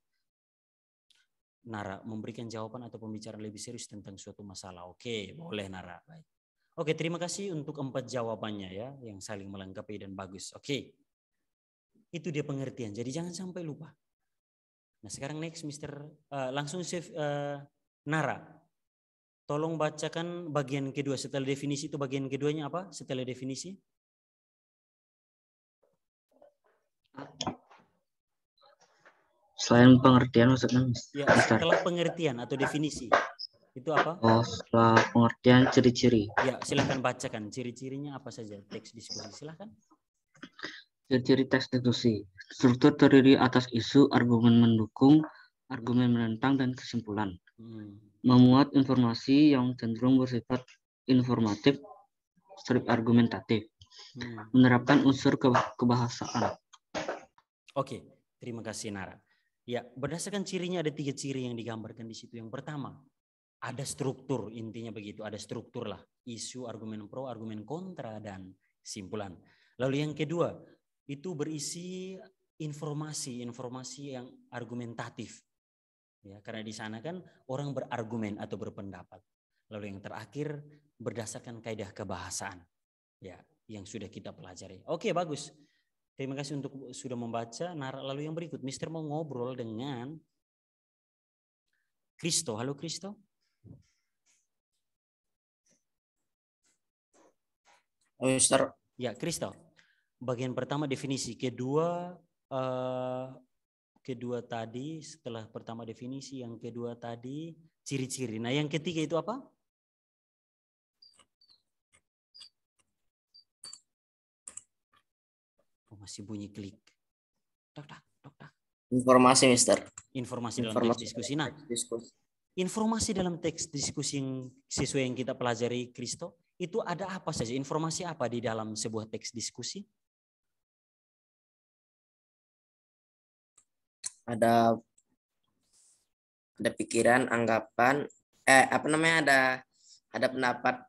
Nara, memberikan jawaban atau pembicaraan lebih serius tentang suatu masalah. Oke, boleh Nara. Baik. Oke, terima kasih untuk 4 jawabannya ya, yang saling melengkapi dan bagus. Oke, itu dia pengertian. Jadi jangan sampai lupa. Nah sekarang next, langsung Nara. Tolong bacakan bagian kedua setelah definisi itu. Bagian keduanya apa? Setelah definisi. Selain pengertian maksudnya, Ya, setelah pengertian atau definisi. Itu apa? Oh, setelah pengertian ciri-ciri. Ya, silahkan bacakan. Ciri-cirinya apa saja? Teks diskusi, silahkan. Ciri-ciri teks diskusi. Struktur terdiri atas isu, argumen mendukung, argumen menentang, dan kesimpulan. Memuat informasi yang cenderung bersifat informatif, strip argumentatif. Menerapkan unsur kebahasaan. Oke, terima kasih Nara. Ya, berdasarkan cirinya ada 3 ciri yang digambarkan di situ. Yang pertama, ada struktur, intinya begitu, ada struktur lah. Isu, argumen pro, argumen kontra, dan kesimpulan. Lalu yang kedua, itu berisi informasi yang argumentatif. Ya, karena di sana kan orang berargumen atau berpendapat. Lalu yang terakhir, berdasarkan kaidah kebahasaan. Ya, yang sudah kita pelajari. Oke, bagus. Terima kasih untuk sudah membaca. Nara, lalu yang berikut, Mister mau ngobrol dengan Kristo. Halo Kristo. Mister. Ya, Kristo. Bagian pertama definisi, kedua tadi, setelah pertama definisi, yang kedua tadi ciri-ciri. Nah, yang ketiga itu apa? Oh, masih bunyi klik. Tok. Informasi, Mister. Informasi dalam teks diskusi. Nah, informasi dalam teks diskusi yang sesuai yang kita pelajari Kristo, itu ada apa saja? Informasi apa di dalam sebuah teks diskusi? Ada pikiran, anggapan, ada pendapat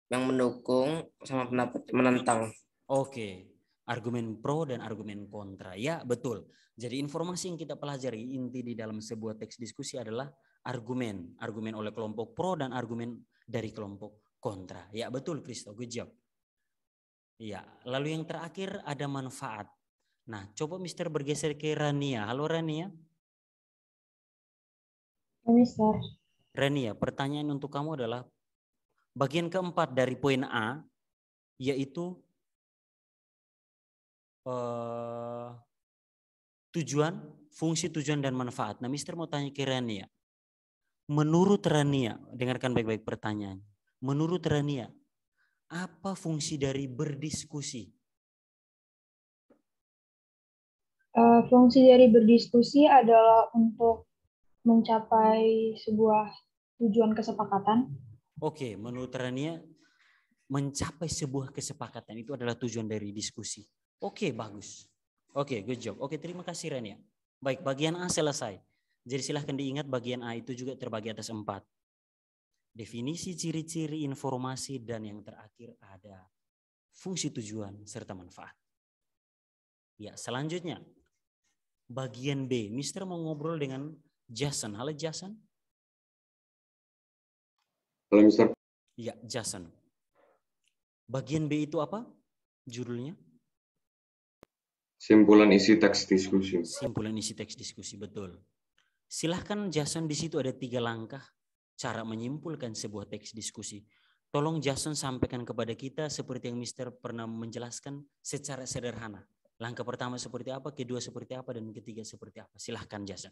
yang mendukung sama pendapat menentang. Oke, argumen pro dan argumen kontra. Ya, betul. Jadi informasi yang kita pelajari inti di dalam sebuah teks diskusi adalah argumen oleh kelompok pro dan argumen dari kelompok kontra. Ya, betul Kristo, good job. Ya, lalu yang terakhir ada manfaat. Nah, coba Mister bergeser ke Rania. Halo Rania. Mister. Rania, pertanyaan untuk kamu adalah bagian keempat dari poin A, yaitu tujuan, fungsi, tujuan, dan manfaat. Nah, Mister mau tanya ke Rania. Menurut Rania, dengarkan baik-baik pertanyaan. Menurut Rania, apa fungsi dari berdiskusi? Fungsi dari berdiskusi adalah untuk mencapai sebuah tujuan kesepakatan. Oke, menurut Rania, mencapai sebuah kesepakatan itu adalah tujuan dari diskusi. Oke, bagus. Oke, good job. Oke, terima kasih Rania. Baik, bagian A selesai. Jadi silahkan diingat bagian A itu juga terbagi atas 4. Definisi, ciri-ciri, informasi, dan yang terakhir ada fungsi, tujuan, serta manfaat. Ya, selanjutnya bagian B. Mister mau ngobrol dengan Jason. Halo Jason. Halo Mister. Ya, Jason. Bagian B itu apa? Judulnya? Simpulan isi teks diskusi. Simpulan isi teks diskusi, betul. Silahkan Jason, di situ ada 3 langkah cara menyimpulkan sebuah teks diskusi. Tolong Jason sampaikan kepada kita seperti yang Mister pernah menjelaskan secara sederhana. Langkah pertama seperti apa, kedua seperti apa, dan ketiga seperti apa. Silahkan Jason.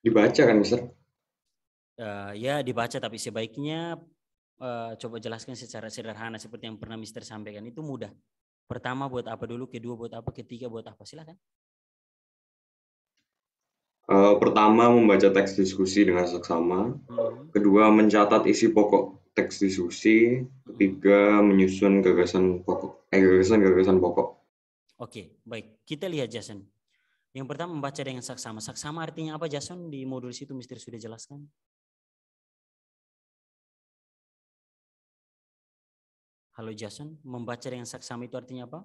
Dibaca kan Mister? Ya dibaca, tapi sebaiknya coba jelaskan secara sederhana seperti yang pernah Mister sampaikan. Itu mudah. Pertama buat apa dulu, kedua buat apa, ketiga buat apa. Silakan. Pertama, membaca teks diskusi dengan seksama. Kedua, mencatat isi pokok teks diskusi. Ketiga, menyusun gagasan pokok. Oke, baik. Kita lihat Jason. Yang pertama membaca dengan saksama. Saksama artinya apa Jason? Di modul situ Mister sudah jelaskan. Halo Jason, membaca dengan saksama itu artinya apa?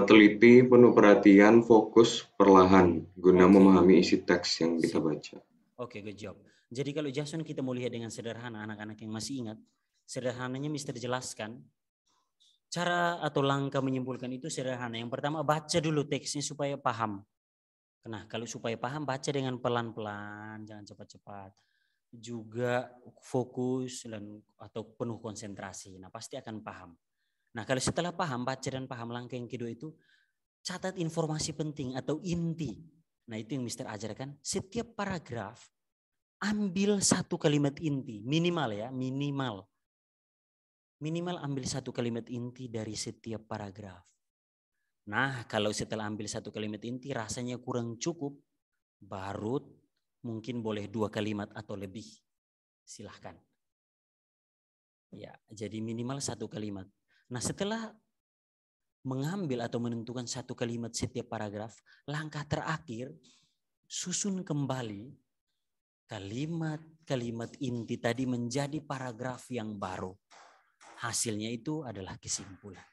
Teliti, penuh perhatian, fokus, perlahan, guna memahami isi teks yang kita baca. Oke, good job. Jadi kalau Jason kita mau lihat dengan sederhana, anak-anak yang masih ingat, sederhananya Mister jelaskan, cara atau langkah menyimpulkan itu sederhana. Yang pertama baca dulu teksnya supaya paham. Nah kalau supaya paham baca dengan pelan-pelan, jangan cepat-cepat. Juga fokus dan atau penuh konsentrasi. Nah pasti akan paham. Nah kalau setelah paham, baca dan paham, langkah yang kedua itu catat informasi penting atau inti. Nah itu yang Mister ajarkan. Setiap paragraf ambil satu kalimat inti, minimal ya, minimal ambil satu kalimat inti dari setiap paragraf. Nah kalau setelah ambil satu kalimat inti rasanya kurang cukup, baru mungkin boleh 2 kalimat atau lebih, silahkan. Ya, jadi minimal 1 kalimat. Nah setelah mengambil atau menentukan 1 kalimat setiap paragraf, langkah terakhir susun kembali kalimat-kalimat inti tadi menjadi paragraf yang baru. Hasilnya itu adalah kesimpulan.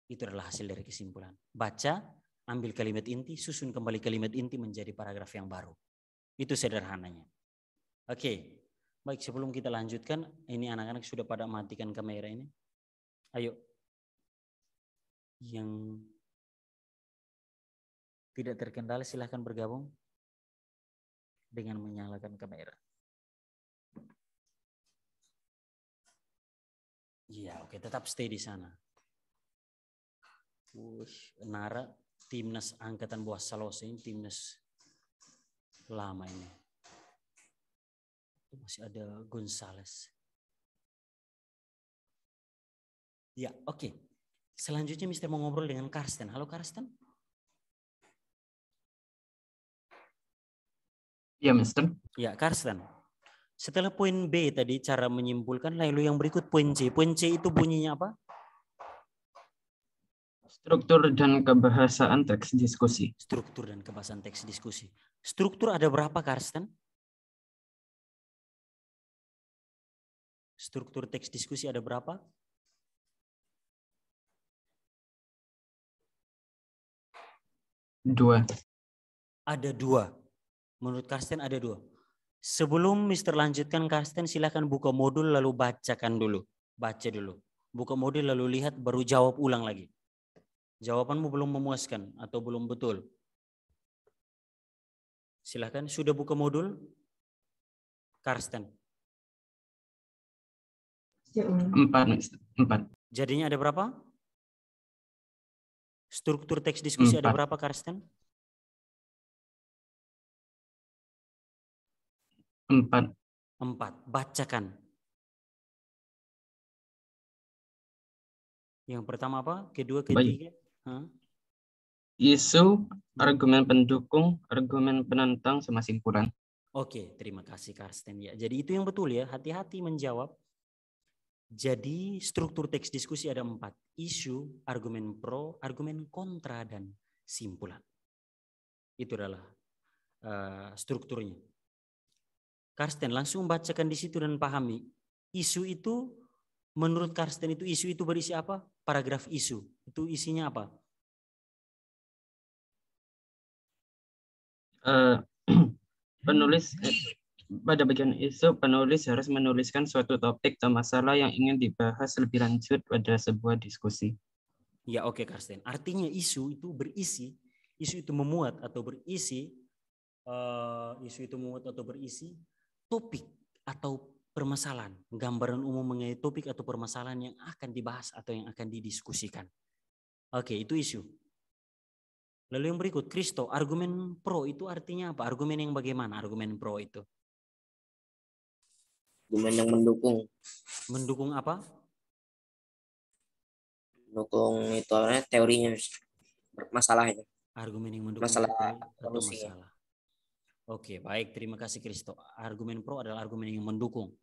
Itu adalah hasil dari kesimpulan. Baca, ambil kalimat inti, susun kembali kalimat inti menjadi paragraf yang baru. Itu sederhananya. Oke, baik sebelum kita lanjutkan, ini anak-anak sudah pada matikan kamera ini. Ayo, yang tidak terkendali silahkan bergabung dengan menyalakan kamera. Iya, oke, tetap stay di sana. Nara, timnas angkatan bawah Salose ini timnas lama ini. Masih ada Gonzales. Ya, oke. Selanjutnya Mister mau ngobrol dengan Karsten. Halo Karsten. Ya, Mister. Ya, Karsten. Setelah poin B tadi cara menyimpulkan, lalu yang berikut poin C. Poin C itu bunyinya apa? Struktur dan kebahasaan teks diskusi. Struktur dan kebahasaan teks diskusi. Struktur ada berapa, Karsten? Struktur teks diskusi ada berapa? Dua. Ada 2. Menurut Karsten ada 2. Sebelum Mister lanjutkan, Karsten silakan buka modul lalu bacakan dulu. Baca dulu. Buka modul lalu lihat baru jawab ulang lagi. Jawabanmu belum memuaskan atau belum betul. Silakan, sudah buka modul? Karsten. 4. Jadinya ada berapa? Struktur teks diskusi 4. Ada berapa, Karsten? 4. Bacakan. Yang pertama apa? Kedua, ketiga? Isu, argumen pendukung, argumen penentang, sama simpulan. Oke, terima kasih Karsten. Ya, jadi itu yang betul ya. Hati-hati menjawab. Jadi struktur teks diskusi ada 4. Isu, argumen pro, argumen kontra, dan simpulan. Itu adalah strukturnya. Karsten langsung bacakan di situ dan pahami. Isu itu menurut Karsten itu isu itu berisi apa? Paragraf isu. Itu isinya apa? Penulis pada bagian isu, penulis harus menuliskan suatu topik atau masalah yang ingin dibahas lebih lanjut pada sebuah diskusi. Ya, oke Karsten. Artinya isu itu berisi, isu itu memuat atau berisi, topik atau permasalahan, gambaran umum mengenai topik atau permasalahan yang akan dibahas atau yang akan didiskusikan. Oke, itu isu. Lalu yang berikut, Kristo, argumen pro itu artinya apa? Argumen yang bagaimana argumen pro itu? Argumen yang mendukung. Mendukung apa? mendukung itu teorinya, masalahnya. Argumen yang mendukung Masalah teori atau solusinya. masalah. Oke, baik. Terima kasih Kristo. Argumen pro adalah argumen yang mendukung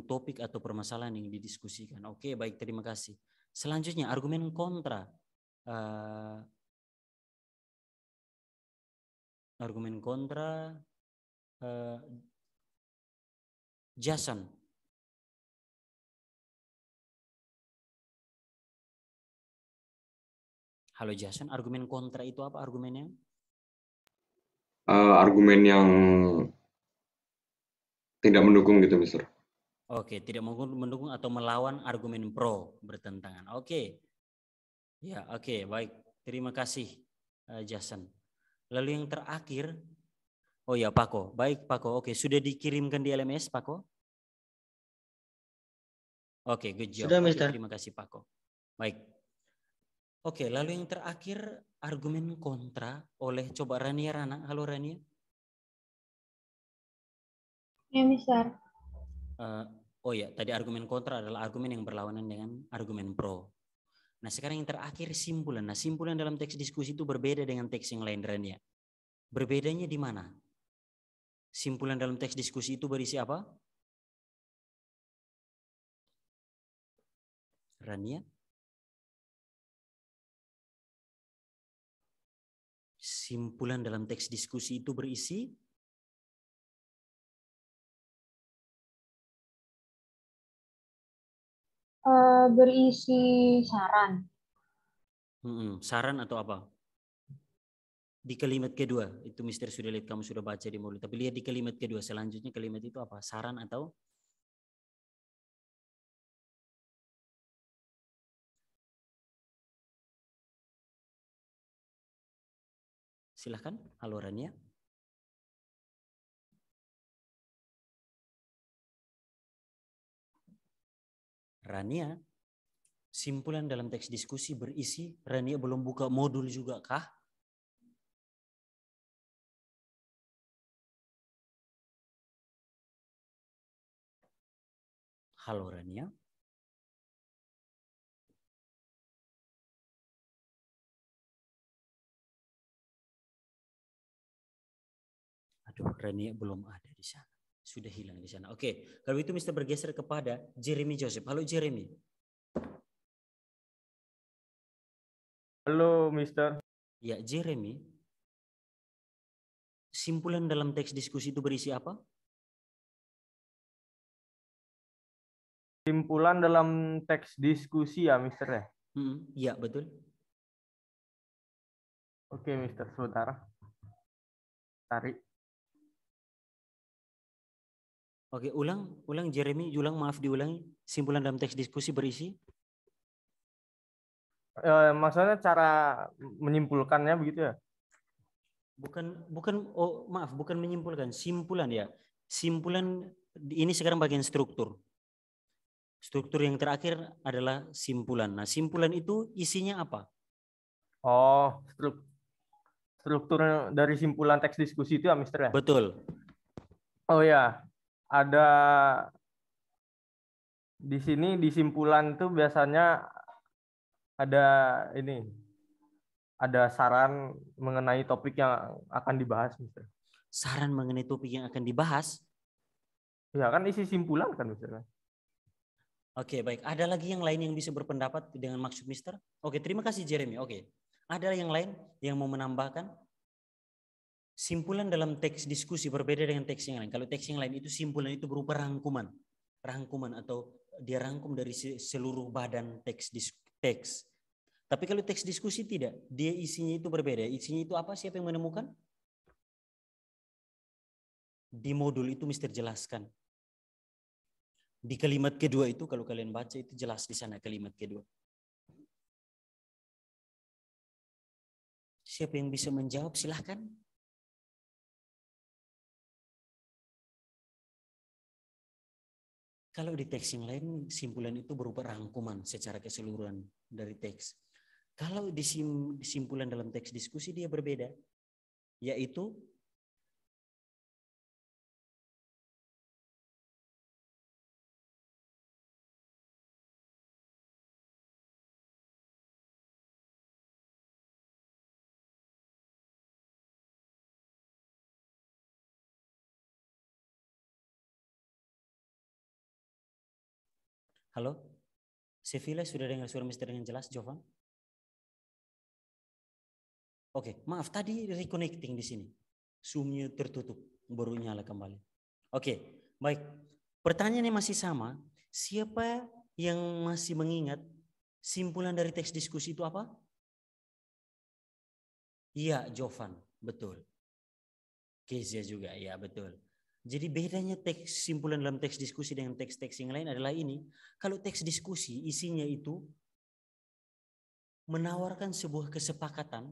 topik atau permasalahan yang didiskusikan. Oke, baik. Terima kasih. Selanjutnya argumen kontra. Argumen kontra Jason. Halo Jason, argumen kontra itu apa argumennya? Argumen yang tidak mendukung gitu, Mister. Oke, tidak mendukung atau melawan argumen pro, bertentangan. Oke. Ya, oke, baik. Terima kasih Jason. Lalu yang terakhir, oh ya Pako. Baik Pako, oke. Sudah dikirimkan di LMS Pako? Oke, good job. Sudah, Oke, Mister. terima kasih Pako. Baik. Oke, lalu yang terakhir argumen kontra oleh coba Rania Rana. Halo Rania. Ya, Mister. Oh ya, tadi argumen kontra adalah argumen yang berlawanan dengan argumen pro. Nah, sekarang yang terakhir simpulan. Nah, simpulan dalam teks diskusi itu berbeda dengan teks yang lain, Rania. Berbedanya di mana? Simpulan dalam teks diskusi itu berisi apa? Rania? Simpulan dalam teks diskusi itu berisi Berisi saran. Saran atau apa? Di kalimat kedua, itu Mister sudah lihat, kamu sudah baca di mulut. Tapi lihat di kalimat kedua, selanjutnya kalimat itu apa? Saran atau? Silahkan, halo Rania. Rania, simpulan dalam teks diskusi berisi, Rania belum buka modul juga kah? Halo Rania. Aduh, Rania belum ada di sana. Sudah hilang di sana. Oke, kalau itu Mister bergeser kepada Jeremy Joseph. Halo Jeremy. Halo Mister. Ya, Jeremy. Simpulan dalam teks diskusi itu berisi apa? Simpulan dalam teks diskusi ya Mister ya? Iya, betul. Oke Mister, sebentar. Tarik. Oke, ulang Jeremy, maaf diulangi. Simpulan dalam teks diskusi berisi? Maksudnya cara menyimpulkannya begitu ya? Bukan menyimpulkan, simpulan ya. Simpulan ini sekarang bagian struktur. Struktur yang terakhir adalah simpulan. Nah, simpulan itu isinya apa? Oh, struktur dari simpulan teks diskusi itu ya, Mister ya? Betul. Oh ya, ada di sini di simpulan tuh biasanya ada ini, ada saran mengenai topik yang akan dibahas, Mister. Saran mengenai topik yang akan dibahas? Ya kan isi simpulan kan, Mister. Oke, baik. Ada lagi yang lain yang bisa berpendapat dengan maksud Mister? Oke, terima kasih Jeremy. Oke. Ada yang lain yang mau menambahkan? Simpulan dalam teks diskusi berbeda dengan teks yang lain. Kalau teks yang lain itu simpulan itu berupa rangkuman. Rangkuman atau dia rangkum dari seluruh badan teks. Tapi kalau teks diskusi tidak, dia isinya itu berbeda. Isinya itu apa? Siapa yang menemukan? Di modul itu Mister jelaskan. Di kalimat kedua itu kalau kalian baca itu jelas di sana kalimat kedua. Siapa yang bisa menjawab silahkan. Kalau di teks yang lain simpulan itu berupa rangkuman secara keseluruhan dari teks. Kalau di simpulan dalam teks diskusi dia berbeda, yaitu Halo? Sevilla sudah dengar suara Mister dengan jelas, Jovan? Oke, maaf tadi reconnecting di sini. Zoom-nya tertutup, baru nyala kembali. Oke, baik. Pertanyaannya masih sama. Siapa yang masih mengingat simpulan dari teks diskusi itu apa? Iya, Jovan, betul. Kezia juga, ya betul. Jadi bedanya teks simpulan dalam teks diskusi dengan teks-teks yang lain adalah ini. Kalau teks diskusi isinya itu menawarkan sebuah kesepakatan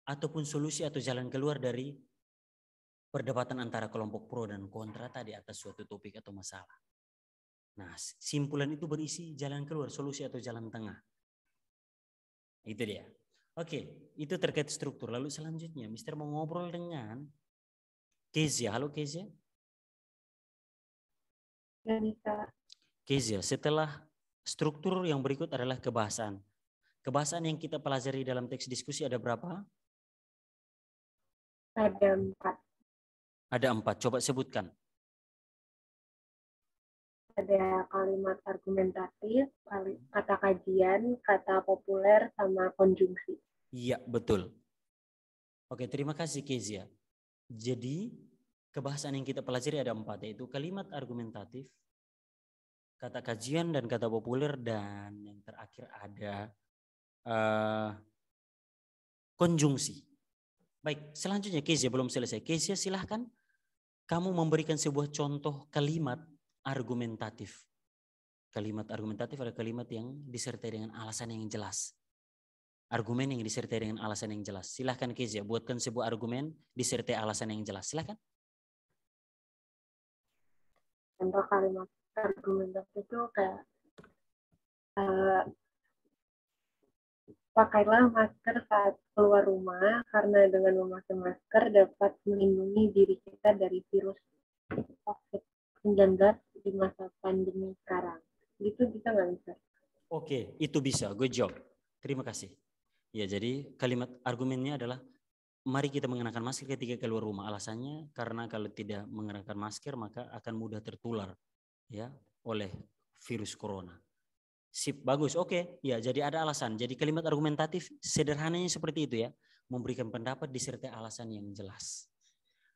ataupun solusi atau jalan keluar dari perdebatan antara kelompok pro dan kontra tadi atas suatu topik atau masalah. Nah, simpulan itu berisi jalan keluar, solusi atau jalan tengah. Itu dia. Oke, itu terkait struktur. Lalu selanjutnya, Mister mau ngobrol dengan Kezia. Halo Kezia. Kezia, setelah struktur yang berikut adalah kebahasaan. Kebahasaan yang kita pelajari dalam teks diskusi ada berapa? Ada 4. Ada 4. Coba sebutkan. Ada kalimat argumentatif, kata kajian, kata populer, sama konjungsi. Iya, betul. Oke, terima kasih Kezia. Jadi, kebahasaan yang kita pelajari ada 4, yaitu kalimat argumentatif, kata kajian dan kata populer, dan yang terakhir ada konjungsi. Baik, selanjutnya Kezia belum selesai. Kezia silahkan kamu memberikan sebuah contoh kalimat argumentatif. Kalimat argumentatif adalah kalimat yang disertai dengan alasan yang jelas. Argumen yang disertai dengan alasan yang jelas. Silahkan Kezia, buatkan sebuah argumen disertai alasan yang jelas. Silahkan. Contoh kalimat argumentatif itu kayak pakailah masker saat keluar rumah karena dengan memakai masker dapat melindungi diri kita dari virus COVID-19 di masa pandemi sekarang. Gitu bisa nggak bisa? Oke, itu bisa. Good job. Terima kasih. Ya, jadi kalimat argumennya adalah mari kita mengenakan masker ketika keluar rumah. Alasannya karena kalau tidak mengenakan masker maka akan mudah tertular ya oleh virus corona. Sip, bagus. Oke, ya jadi ada alasan. Jadi kalimat argumentatif sederhananya seperti itu ya, memberikan pendapat disertai alasan yang jelas.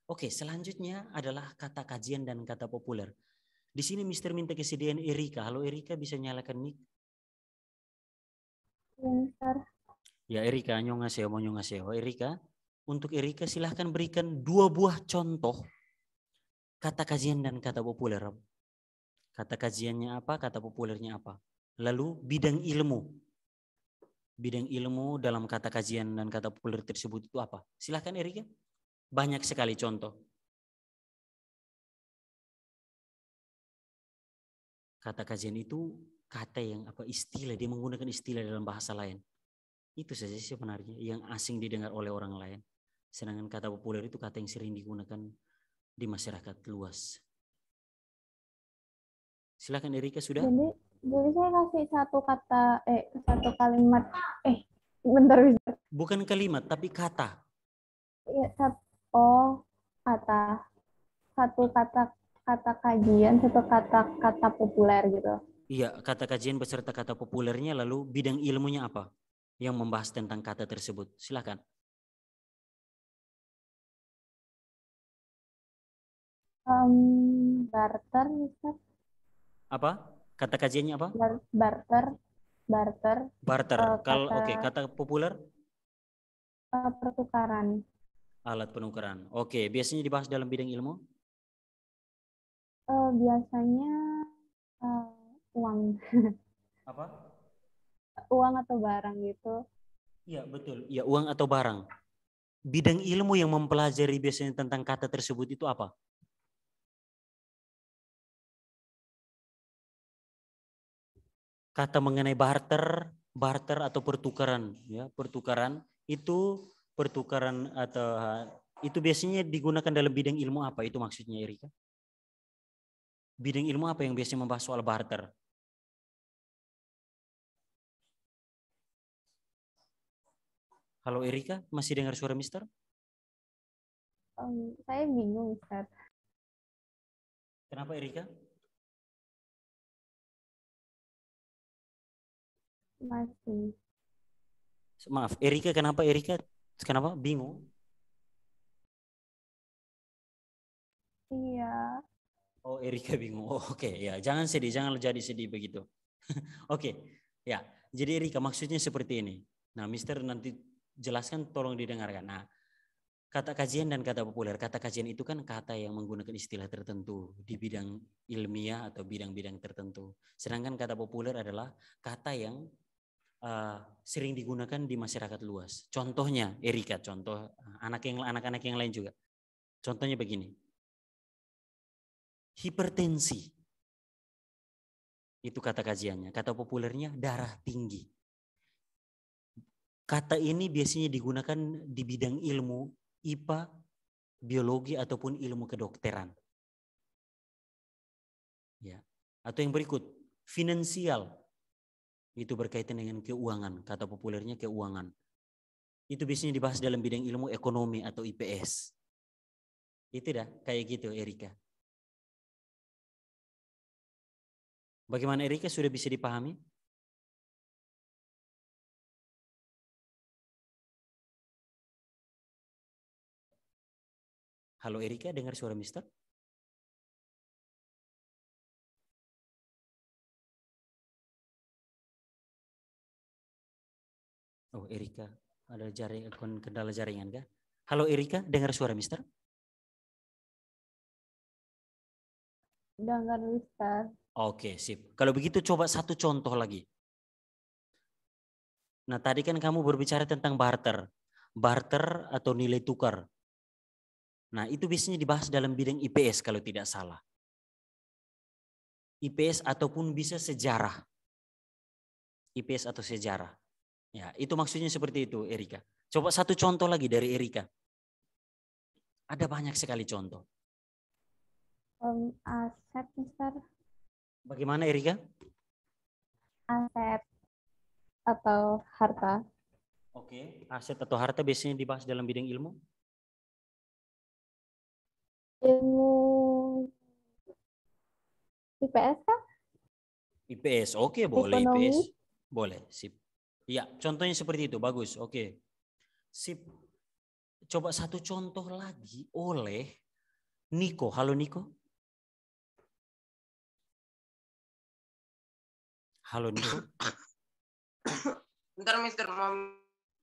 Oke, selanjutnya adalah kata kajian dan kata populer. Di sini Mister minta kesediaan Erika. Halo Erika, bisa nyalakan mic? Ya, Mister. Ya Erika, annyeonghaseyo, annyeonghaseyo. Erika, untuk Erika silahkan berikan 2 buah contoh kata kajian dan kata populer. Kata kajiannya apa, kata populernya apa. Lalu bidang ilmu. Bidang ilmu dalam kata kajian dan kata populer tersebut itu apa? Silahkan Erika. Banyak sekali contoh. Kata kajian itu kata yang apa, istilah, dia menggunakan istilah dalam bahasa lain. Itu saja sebenarnya yang asing didengar oleh orang lain. Sedangkan kata populer itu kata yang sering digunakan di masyarakat luas. Silakan Erika, sudah? Jadi saya kasih satu kalimat. Bentar. Bukan kalimat, tapi kata. Iya, kata. Satu kata kajian, satu kata populer gitu. Iya, kata kajian beserta kata populernya, lalu bidang ilmunya apa? Yang membahas tentang kata tersebut. Silakan. Barter, Mister. Apa? Kata kajiannya apa? Barter. Kalau kata populer? Pertukaran. Alat penukaran. Oke, biasanya dibahas dalam bidang ilmu? Biasanya uang. Apa? Uang atau barang gitu. Iya, betul. Ya, uang atau barang. Bidang ilmu yang mempelajari biasanya tentang kata tersebut itu apa? Kata mengenai barter atau pertukaran, ya, pertukaran itu biasanya digunakan dalam bidang ilmu apa? Itu maksudnya Erika? Bidang ilmu apa yang biasanya membahas soal barter? Halo Erika, masih dengar suara Mister? Saya bingung, Mister. Kenapa Erika? Masih. Maaf, Erika kenapa Erika? Kenapa? Bingung? Iya. Oh, Erika bingung. Oh, oke, ya. Jangan sedih, jangan jadi sedih begitu. Oke, ya. Jadi Erika maksudnya seperti ini. Nah, Mister nanti jelaskan, tolong didengarkan. Nah, kata kajian dan kata populer. Kata kajian itu kan kata yang menggunakan istilah tertentu di bidang ilmiah atau bidang-bidang tertentu. Sedangkan kata populer adalah kata yang sering digunakan di masyarakat luas. Contohnya Erika, contoh anak-anak yang lain juga. Contohnya begini. Hipertensi. Itu kata kajiannya. Kata populernya darah tinggi. Kata ini biasanya digunakan di bidang ilmu IPA, biologi ataupun ilmu kedokteran. Ya. Atau yang berikut, finansial. Itu berkaitan dengan keuangan, kata populernya keuangan. Itu biasanya dibahas dalam bidang ilmu ekonomi atau IPS. Itu dah, kayak gitu Erika. Bagaimana Erika, sudah bisa dipahami? Halo Erika, dengar suara Mister? Oh Erika, ada kendala jaringan kah? Halo Erika, dengar suara Mister? Dengar Mister. Oke, sip. Kalau begitu coba satu contoh lagi. Nah tadi kan kamu berbicara tentang barter. Barter atau nilai tukar. Nah itu biasanya dibahas dalam bidang IPS kalau tidak salah. IPS ataupun bisa sejarah. IPS atau sejarah. Ya, itu maksudnya seperti itu, Erika. Coba satu contoh lagi dari Erika. Ada banyak sekali contoh. Aset, Mister. Bagaimana, Erika? Aset atau harta. Oke, aset atau harta biasanya dibahas dalam bidang ilmu? Ilmu IPS kah? IPS, oke, boleh Ekonomi. IPS. Boleh, sip. Ya, contohnya seperti itu, bagus, oke. Sip. Coba satu contoh lagi oleh Niko. Halo Niko. Halo Niko. Bentar Mister,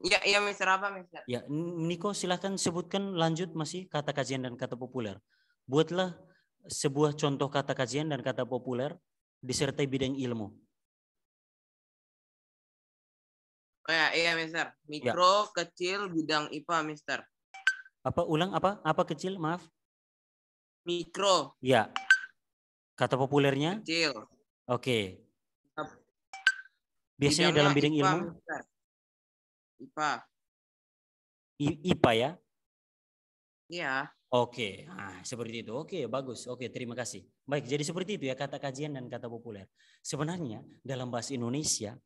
ya Mister, apa Mister? Ya, Niko silahkan sebutkan lanjut masih kata kajian dan kata populer. Buatlah sebuah contoh kata kajian dan kata populer disertai bidang ilmu. Oh ya, iya Mister. Mikro, kecil, bidang IPA Mister. Apa ulang apa? Apa kecil? Maaf. Mikro. Ya. Kata populernya? Kecil. Oke. Biasanya dalam bidang IPA, ilmu? Mister. IPA. IPA ya? Iya. Oke, nah, seperti itu. Oke, bagus. Oke, terima kasih. Baik, jadi seperti itu ya kata kajian dan kata populer. Sebenarnya dalam bahasa Indonesia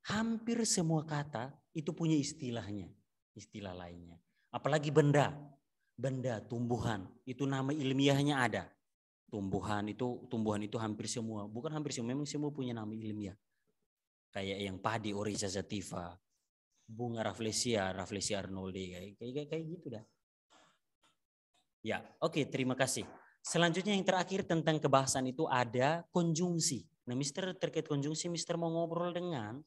hampir semua kata itu punya istilahnya, istilah lainnya. Apalagi benda, tumbuhan, itu nama ilmiahnya ada. Tumbuhan itu hampir semua, bukan hampir semua, memang semua punya nama ilmiah. Kayak yang padi Oryza sativa, bunga Rafflesia arnoldii, kayak gitu dah. Ya, oke, terima kasih. Selanjutnya yang terakhir tentang kebahasan itu ada konjungsi. Nah, Mister terkait konjungsi, Mister mau ngobrol dengan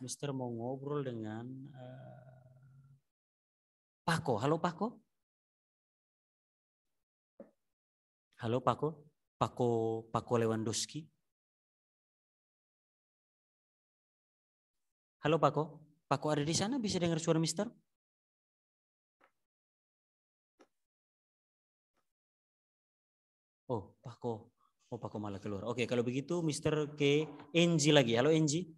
Mister mau ngobrol dengan Pako. Halo Pako. Halo Pako. Pako Lewandowski. Halo Pako. Pako ada di sana, bisa dengar suara Mister? Oh, Pako malah keluar. Oke, kalau begitu Mister ke Enji lagi. Halo Enji.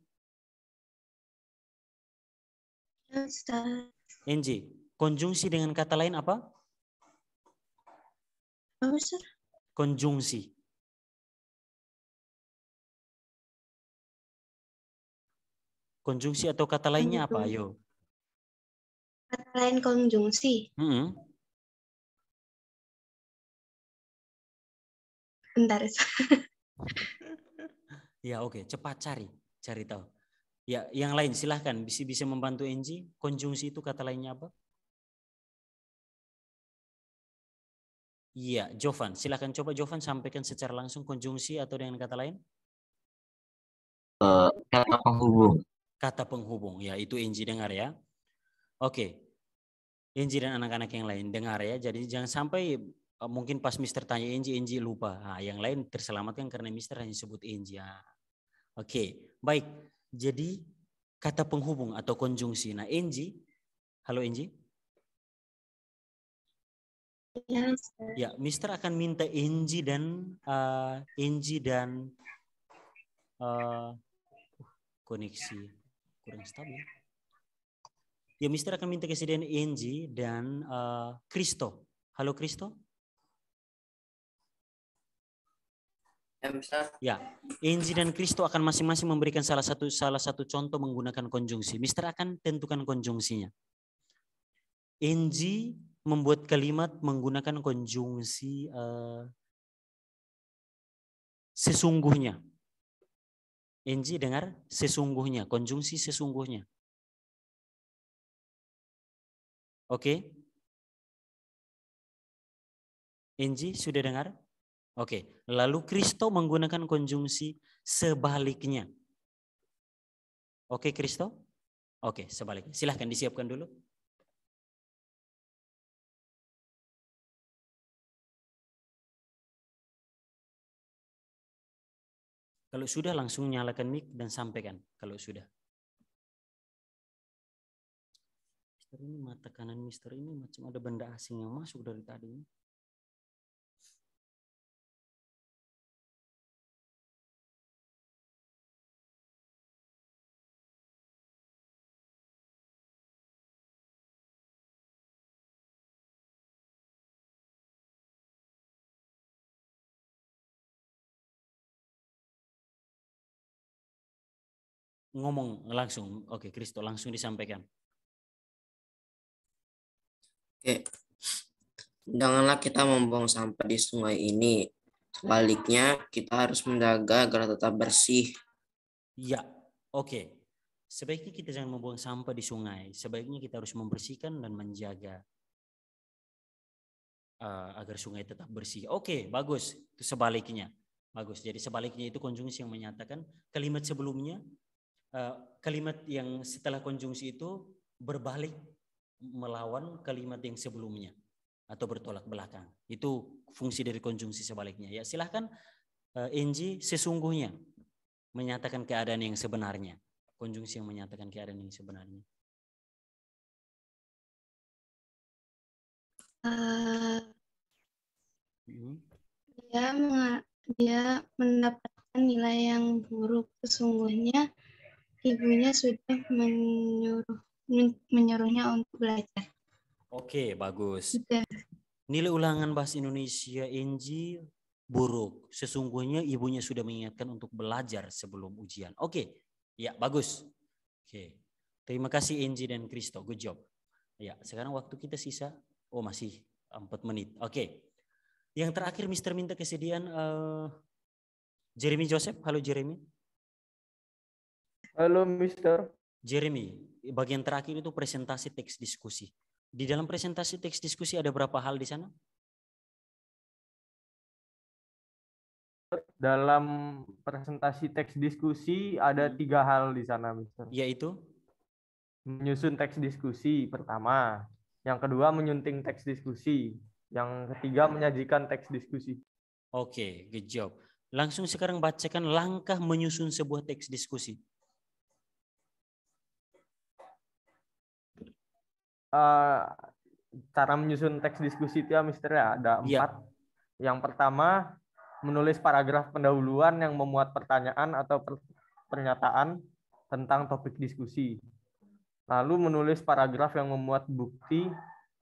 Enji, konjungsi dengan kata lain apa? Apa, Mister? Konjungsi. Konjungsi atau kata lainnya apa? Ayo. Kata lain konjungsi. bentar. Ya oke, cepat cari tahu. Ya, yang lain silahkan bisa membantu Enji. Konjungsi itu kata lainnya apa? Iya, Jovan, silahkan coba Jovan sampaikan secara langsung konjungsi atau dengan kata lain. Kata penghubung. Kata penghubung, ya itu Enji dengar ya. Oke, Enji dan anak-anak yang lain dengar ya. Jadi jangan sampai mungkin pas Mister tanya Enji lupa. Nah, yang lain terselamatkan karena Mister hanya sebut Enji. Nah, oke, baik. Jadi kata penghubung atau konjungsi. Nah, Enji, halo Enji. Ya, Mister akan minta Enji dan koneksi kurang stabil. Ya, Mister akan minta kesediaan Enji dan Kristo. Halo Kristo. Ya, Enji dan Kristo akan masing-masing memberikan salah satu contoh menggunakan konjungsi. Mister akan tentukan konjungsinya. Enji membuat kalimat menggunakan konjungsi sesungguhnya. Enji dengar sesungguhnya, konjungsi sesungguhnya. Oke? Enji sudah dengar? Oke, lalu Kristo menggunakan konjungsi sebaliknya. Oke, Kristo? Oke, sebaliknya. Silahkan disiapkan dulu. Kalau sudah langsung nyalakan mic dan sampaikan kalau sudah. Mister ini mata kanan Mister ini macam ada benda asing yang masuk dari tadi. Ngomong langsung. Oke, Kristo langsung disampaikan. Oke. Janganlah kita membuang sampah di sungai ini. Sebaliknya, kita harus menjaga agar tetap bersih. Ya, oke. Sebaiknya kita jangan membuang sampah di sungai. Sebaiknya kita harus membersihkan dan menjaga agar sungai tetap bersih. Oke, bagus. Itu sebaliknya. Bagus. Jadi sebaliknya itu konjungsi yang menyatakan kalimat sebelumnya. Kalimat yang setelah konjungsi itu berbalik melawan kalimat yang sebelumnya atau bertolak belakang. Itu fungsi dari konjungsi sebaliknya. Ya, silahkan Enji sesungguhnya menyatakan keadaan yang sebenarnya. Konjungsi yang menyatakan keadaan yang sebenarnya. Dia mendapatkan nilai yang buruk. Sesungguhnya ibunya sudah menyuruhnya untuk belajar. Oke, bagus. Sudah. Nilai ulangan bahasa Indonesia Enji buruk. Sesungguhnya ibunya sudah mengingatkan untuk belajar sebelum ujian. Oke, ya bagus. Oke, terima kasih Enji dan Kristo. Good job. Ya, sekarang waktu kita sisa. Oh masih 4 menit. Oke. Yang terakhir Mister minta kesediaan Jeremy Joseph. Halo Jeremy. Halo Mister. Jeremy, bagian terakhir itu presentasi teks diskusi. Di dalam presentasi teks diskusi ada berapa hal di sana? Dalam presentasi teks diskusi ada 3 hal di sana, Mister. Yaitu? Menyusun teks diskusi pertama. Yang kedua menyunting teks diskusi. Yang ketiga menyajikan teks diskusi. Oke, good job. Langsung sekarang bacakan langkah menyusun sebuah teks diskusi. Cara menyusun teks diskusi itu ya Mister ya ada 4. Ya. Yang pertama menulis paragraf pendahuluan yang memuat pertanyaan atau pernyataan tentang topik diskusi. Lalu menulis paragraf yang memuat bukti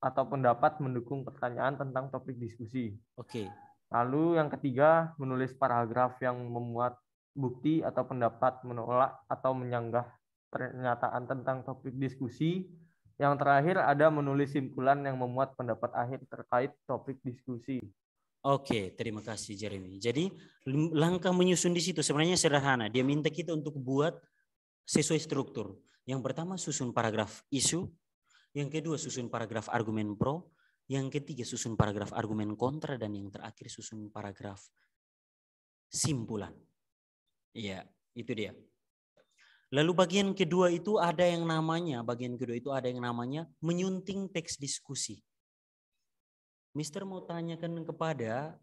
atau pendapat mendukung pertanyaan tentang topik diskusi. Oke. Lalu yang ketiga menulis paragraf yang memuat bukti atau pendapat menolak atau menyanggah pernyataan tentang topik diskusi. Yang terakhir ada menulis simpulan yang memuat pendapat akhir terkait topik diskusi. Oke, terima kasih Jeremy. Jadi langkah menyusun di situ sebenarnya sederhana. Dia minta kita untuk buat sesuai struktur. Yang pertama susun paragraf isu, yang kedua susun paragraf argumen pro, yang ketiga susun paragraf argumen kontra, dan yang terakhir susun paragraf simpulan. Iya, itu dia. Lalu bagian kedua itu ada yang namanya menyunting teks diskusi. Mister mau tanyakan kepada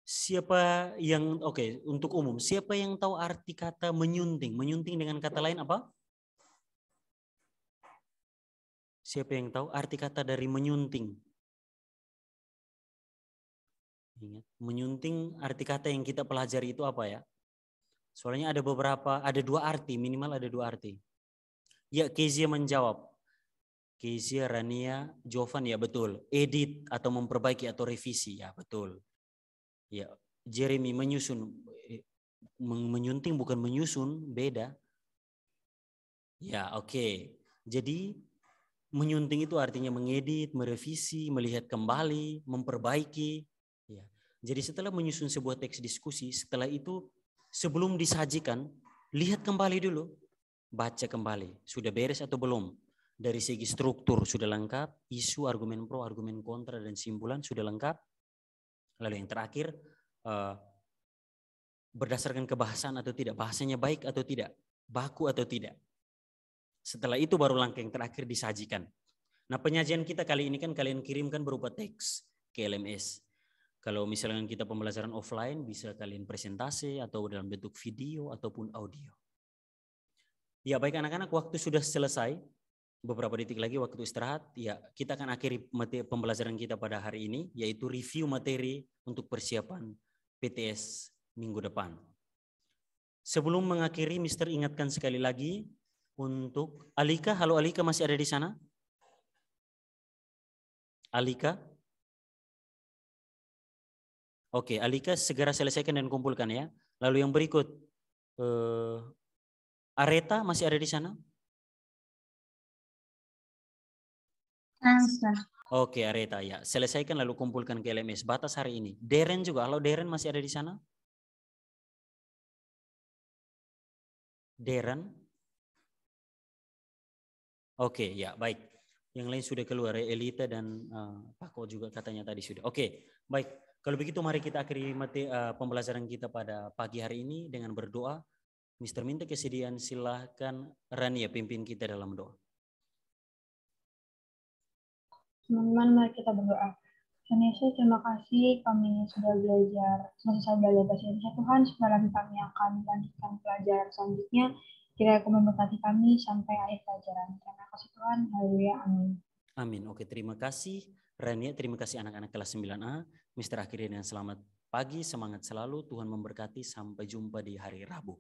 siapa yang untuk umum, siapa yang tahu arti kata menyunting? Menyunting dengan kata lain apa? Siapa yang tahu arti kata dari menyunting? Ingat, menyunting arti kata yang kita pelajari itu apa ya? Soalnya ada dua arti, minimal ada dua arti. Ya, Kezia menjawab. Kezia, Rania, Jovan, ya betul. Edit atau memperbaiki atau revisi, ya betul. Ya, Jeremy menyusun. Menyunting bukan menyusun, beda. Ya, oke. Jadi menyunting itu artinya mengedit, merevisi, melihat kembali, memperbaiki. Ya. Jadi setelah menyusun sebuah teks diskusi, setelah itu sebelum disajikan, lihat kembali dulu, baca kembali, sudah beres atau belum. Dari segi struktur sudah lengkap, isu, argumen pro, argumen kontra, dan simpulan sudah lengkap. Lalu yang terakhir, berdasarkan kebahasan atau tidak, bahasanya baik atau tidak, baku atau tidak. Setelah itu baru langkah yang terakhir disajikan. Nah, penyajian kita kali ini kan kalian kirimkan berupa teks ke LMS. Kalau misalnya kita pembelajaran offline, bisa kalian presentasi atau dalam bentuk video ataupun audio. Ya baik anak-anak, waktu sudah selesai. Beberapa detik lagi waktu istirahat. Ya, kita akan akhiri pembelajaran kita pada hari ini, yaitu review materi untuk persiapan PTS minggu depan. Sebelum mengakhiri, Mister ingatkan sekali lagi untuk Alika. Halo Alika, masih ada di sana? Alika? Oke, Alika segera selesaikan dan kumpulkan ya. Lalu yang berikut, Areta masih ada di sana? Oke, Areta ya. Selesaikan lalu kumpulkan ke LMS. Batas hari ini. Deren juga. Halo Deren, masih ada di sana? Deren? Oke, ya baik. Yang lain sudah keluar, Elita dan Pako juga katanya tadi sudah. Oke, baik. Kalau begitu mari kita akhiri pembelajaran kita pada pagi hari ini dengan berdoa. Mister minta kesediaan, silahkan Rania pimpin kita dalam doa. Teman-teman, mari kita berdoa. Tuhan Yesus, terima kasih kami sudah selesai belajar bahasa Indonesia. Tuhan, sebentar lagi kami akan melanjutkan pelajaran selanjutnya. Kiranya Kau memberkati kami sampai akhir pelajaran. Terima kasih Tuhan. Haleluya. Amin. Amin. Oke, terima kasih Rania, terima kasih anak-anak kelas 9A. Mister akhiri dengan selamat pagi, semangat selalu, Tuhan memberkati, sampai jumpa di hari Rabu.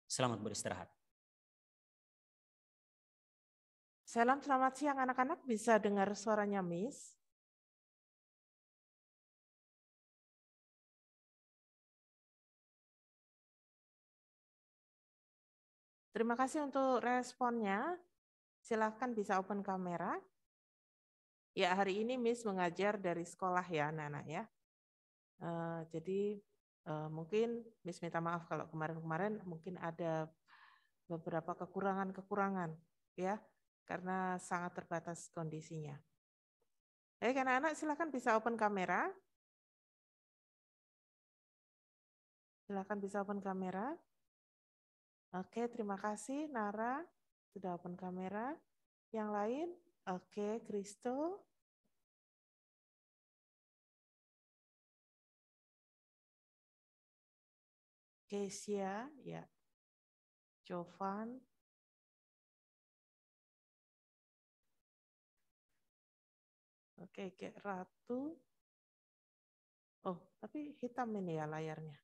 Selamat beristirahat. Salam, selamat siang anak-anak, bisa dengar suaranya Miss? Terima kasih untuk responnya. Silahkan bisa open kamera. Ya, hari ini Miss mengajar dari sekolah ya anak-anak ya. Jadi mungkin Miss minta maaf kalau kemarin-kemarin mungkin ada beberapa kekurangan-kekurangan ya, karena sangat terbatas kondisinya. Baik anak-anak, silahkan bisa open kamera. Silahkan bisa open kamera. Oke, terima kasih Nara sudah open kamera. Yang lain? Oke, Kristo. Kesia, ya. Jovan. Oke, Ratu. Oh, tapi hitam ini ya layarnya.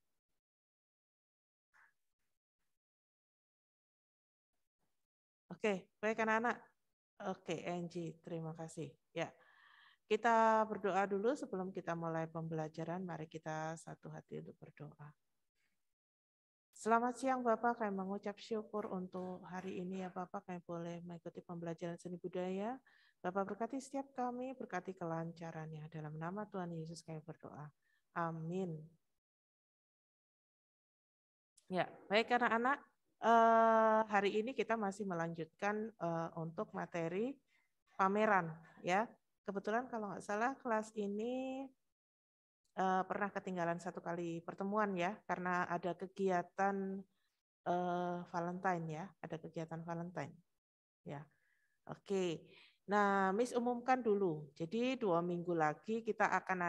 Oke, baik anak-anak. Oke, Angie, terima kasih. Ya, kita berdoa dulu sebelum kita mulai pembelajaran. Mari kita satu hati untuk berdoa. Selamat siang Bapak, kami mengucap syukur untuk hari ini ya Bapak, kami boleh mengikuti pembelajaran seni budaya. Bapak berkati setiap kami, berkati kelancarannya. Dalam nama Tuhan Yesus kami berdoa. Amin. Ya, baik anak-anak. Hari ini kita masih melanjutkan untuk materi pameran. Ya, kebetulan kalau nggak salah kelas ini pernah ketinggalan satu kali pertemuan ya, karena ada kegiatan Valentine ya, ada kegiatan Valentine. Ya, oke. Nah, Miss umumkan dulu. Jadi 2 minggu lagi kita akan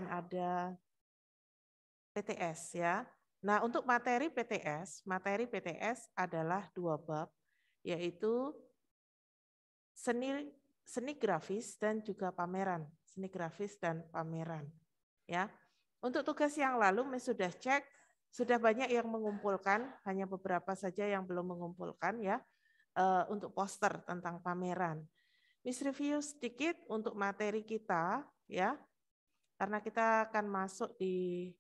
ada PTS ya. Nah, untuk materi PTS adalah 2 bab, yaitu seni grafis dan juga pameran. Seni grafis dan pameran. Ya. Untuk tugas yang lalu Miss sudah cek, sudah banyak yang mengumpulkan, hanya beberapa saja yang belum mengumpulkan ya. Untuk poster tentang pameran. Miss review sedikit untuk materi kita ya. Karena kita akan masuk di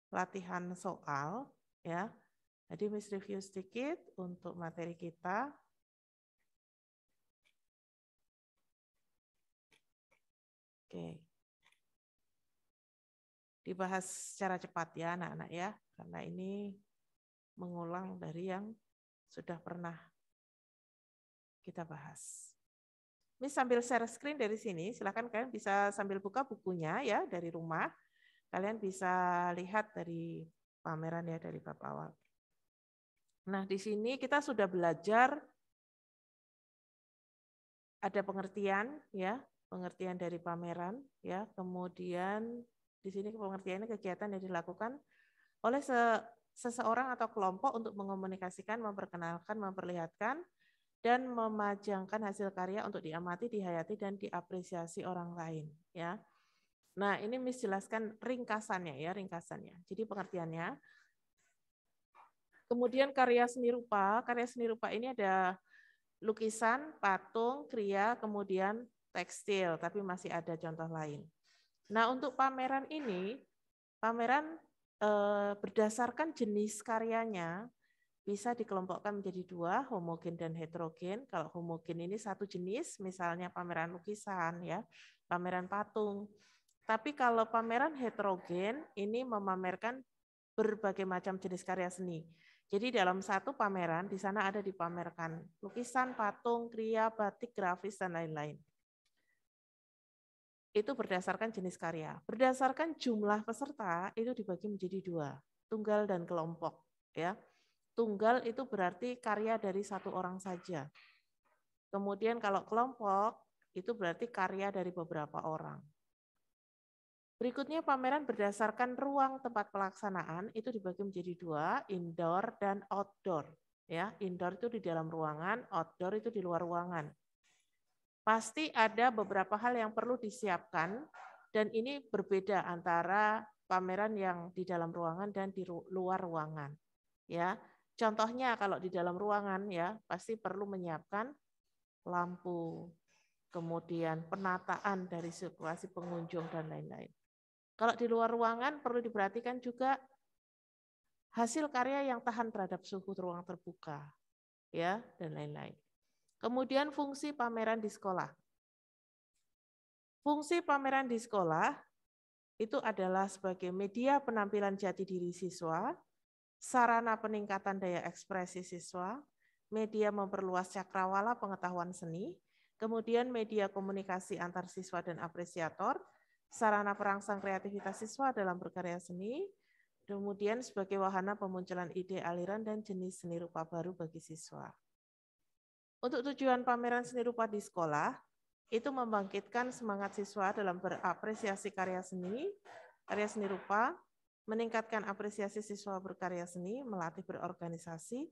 latihan soal ya. Jadi Miss review sedikit untuk materi kita. Oke. Dibahas secara cepat ya anak-anak ya. Karena ini mengulang dari yang sudah pernah kita bahas. Miss sambil share screen dari sini, silakan kalian bisa sambil buka bukunya ya dari rumah. Kalian bisa lihat dari pameran ya dari bab awal. Nah, di sini kita sudah belajar ada pengertian ya, pengertian dari pameran ya. Kemudian di sini pengertiannya kegiatan yang dilakukan oleh seseorang atau kelompok untuk mengomunikasikan, memperkenalkan, memperlihatkan dan memajangkan hasil karya untuk diamati, dihayati, dan diapresiasi orang lain. Ya. Nah, ini Miss jelaskan ringkasannya ya, ringkasannya. Jadi pengertiannya. Kemudian karya seni rupa ini ada lukisan, patung, kriya, kemudian tekstil, tapi masih ada contoh lain. Nah, untuk pameran ini, berdasarkan jenis karyanya, bisa dikelompokkan menjadi 2, homogen dan heterogen. Kalau homogen ini satu jenis, misalnya pameran lukisan, ya, pameran patung. Tapi kalau pameran heterogen, ini memamerkan berbagai macam jenis karya seni. Jadi dalam satu pameran, di sana ada dipamerkan lukisan, patung, kriya, batik, grafis, dan lain-lain. Itu berdasarkan jenis karya. Berdasarkan jumlah peserta, itu dibagi menjadi 2, tunggal dan kelompok. Ya. Tunggal itu berarti karya dari satu orang saja. Kemudian kalau kelompok itu berarti karya dari beberapa orang. Berikutnya pameran berdasarkan ruang tempat pelaksanaan itu dibagi menjadi 2, indoor dan outdoor. Ya, indoor itu di dalam ruangan, outdoor itu di luar ruangan. Pasti ada beberapa hal yang perlu disiapkan dan ini berbeda antara pameran yang di dalam ruangan dan di luar ruangan. Ya. Contohnya kalau di dalam ruangan ya pasti perlu menyiapkan lampu, kemudian penataan dari sirkulasi pengunjung dan lain-lain. Kalau di luar ruangan perlu diperhatikan juga hasil karya yang tahan terhadap suhu ruang terbuka, ya dan lain-lain. Kemudian fungsi pameran di sekolah. Fungsi pameran di sekolah itu adalah sebagai media penampilan jati diri siswa, sarana peningkatan daya ekspresi siswa, media memperluas cakrawala pengetahuan seni, kemudian media komunikasi antar siswa dan apresiator, sarana perangsang kreativitas siswa dalam berkarya seni, kemudian sebagai wahana pemunculan ide, aliran, dan jenis seni rupa baru bagi siswa. Untuk tujuan pameran seni rupa di sekolah, itu membangkitkan semangat siswa dalam berapresiasi karya seni rupa, meningkatkan apresiasi siswa berkarya seni, melatih berorganisasi,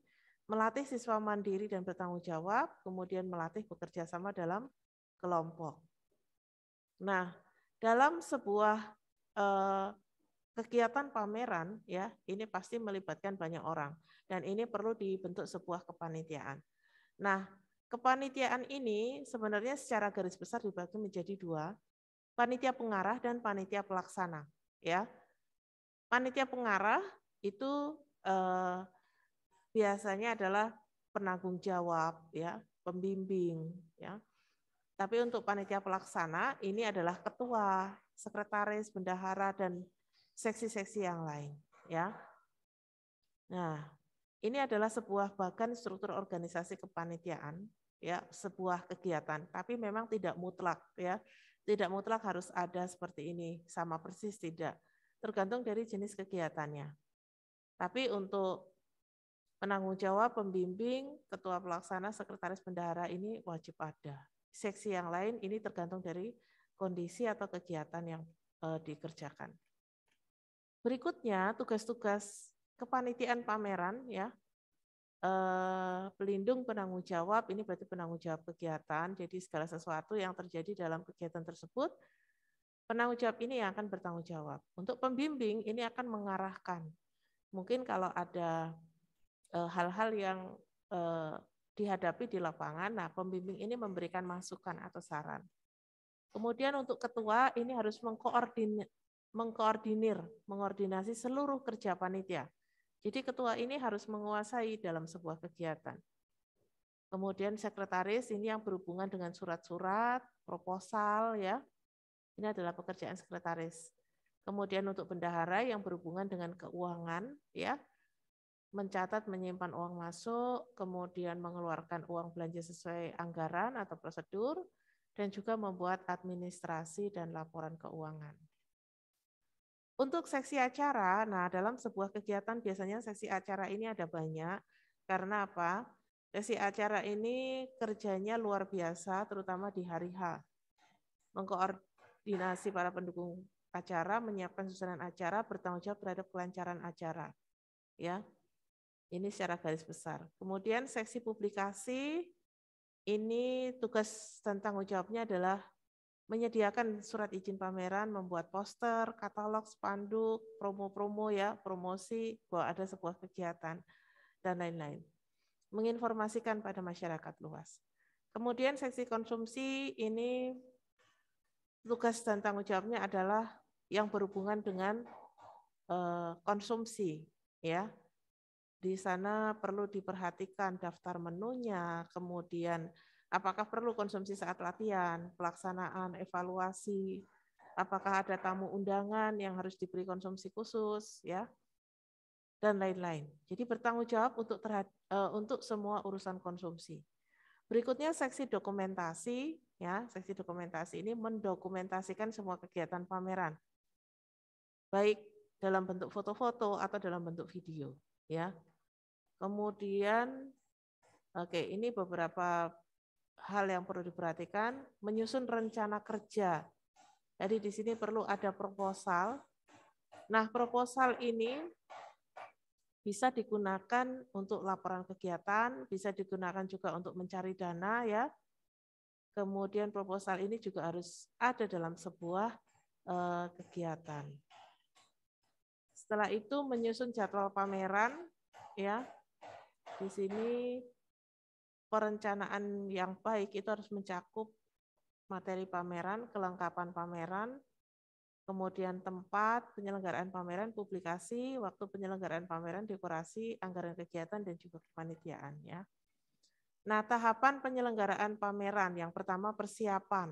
melatih siswa mandiri dan bertanggung jawab, kemudian melatih bekerja sama dalam kelompok. Nah, dalam sebuah kegiatan pameran, ya, ini pasti melibatkan banyak orang, dan ini perlu dibentuk sebuah kepanitiaan. Nah, kepanitiaan ini sebenarnya secara garis besar dibagi menjadi 2, panitia pengarah dan panitia pelaksana, ya. Panitia pengarah itu biasanya adalah penanggung jawab, ya, pembimbing, ya. Tapi untuk panitia pelaksana ini adalah ketua, sekretaris, bendahara, dan seksi-seksi yang lain, ya. Nah, ini adalah sebuah bagan struktur organisasi kepanitiaan, ya, sebuah kegiatan. Tapi memang tidak mutlak, ya. Tidak mutlak harus ada seperti ini, sama persis tidak. Tergantung dari jenis kegiatannya. Tapi untuk penanggung jawab, pembimbing, ketua pelaksana, sekretaris bendahara ini wajib ada. Seksi yang lain ini tergantung dari kondisi atau kegiatan yang dikerjakan. Berikutnya tugas-tugas kepanitiaan pameran, ya. Pelindung penanggung jawab ini berarti penanggung jawab kegiatan. Jadi segala sesuatu yang terjadi dalam kegiatan tersebut, penanggung jawab ini yang akan bertanggung jawab. Untuk pembimbing ini akan mengarahkan. Mungkin kalau ada hal-hal yang dihadapi di lapangan, nah pembimbing ini memberikan masukan atau saran. Kemudian untuk ketua ini harus mengkoordinasi seluruh kerja panitia. Jadi ketua ini harus menguasai dalam sebuah kegiatan. Kemudian sekretaris ini yang berhubungan dengan surat-surat, proposal, ya. Ini adalah pekerjaan sekretaris. Kemudian untuk bendahara yang berhubungan dengan keuangan, ya. Mencatat, menyimpan uang masuk, kemudian mengeluarkan uang belanja sesuai anggaran atau prosedur, dan juga membuat administrasi dan laporan keuangan. Untuk seksi acara, nah dalam sebuah kegiatan biasanya seksi acara ini ada banyak, karena apa? Seksi acara ini kerjanya luar biasa, terutama di hari H. Mengkoordinasi para pendukung acara, menyiapkan susunan acara, bertanggung jawab terhadap kelancaran acara. Ya. Ini secara garis besar. Kemudian seksi publikasi, ini tugas dan tanggung jawabnya adalah menyediakan surat izin pameran, membuat poster, katalog, spanduk, promo-promo, ya, promosi bahwa ada sebuah kegiatan, dan lain-lain. Menginformasikan pada masyarakat luas. Kemudian seksi konsumsi, ini tugas dan tanggung jawabnya adalah yang berhubungan dengan konsumsi, ya. Di sana perlu diperhatikan daftar menunya, kemudian apakah perlu konsumsi saat latihan, pelaksanaan, evaluasi, apakah ada tamu undangan yang harus diberi konsumsi khusus, ya, dan lain-lain. Jadi bertanggung jawab untuk semua urusan konsumsi. Berikutnya seksi dokumentasi, ya, seksi dokumentasi ini mendokumentasikan semua kegiatan pameran, baik dalam bentuk foto-foto atau dalam bentuk video, ya. Kemudian, oke, ini beberapa hal yang perlu diperhatikan, menyusun rencana kerja. Jadi di sini perlu ada proposal. Nah, proposal ini bisa digunakan untuk laporan kegiatan, bisa digunakan juga untuk mencari dana, ya. Kemudian proposal ini juga harus ada dalam sebuah kegiatan. Setelah itu menyusun jadwal pameran, ya. Di sini perencanaan yang baik itu harus mencakup materi pameran, kelengkapan pameran, kemudian tempat penyelenggaraan pameran, publikasi, waktu penyelenggaraan pameran, dekorasi, anggaran kegiatan, dan juga kepanitiaan, ya. Nah, tahapan penyelenggaraan pameran yang pertama persiapan.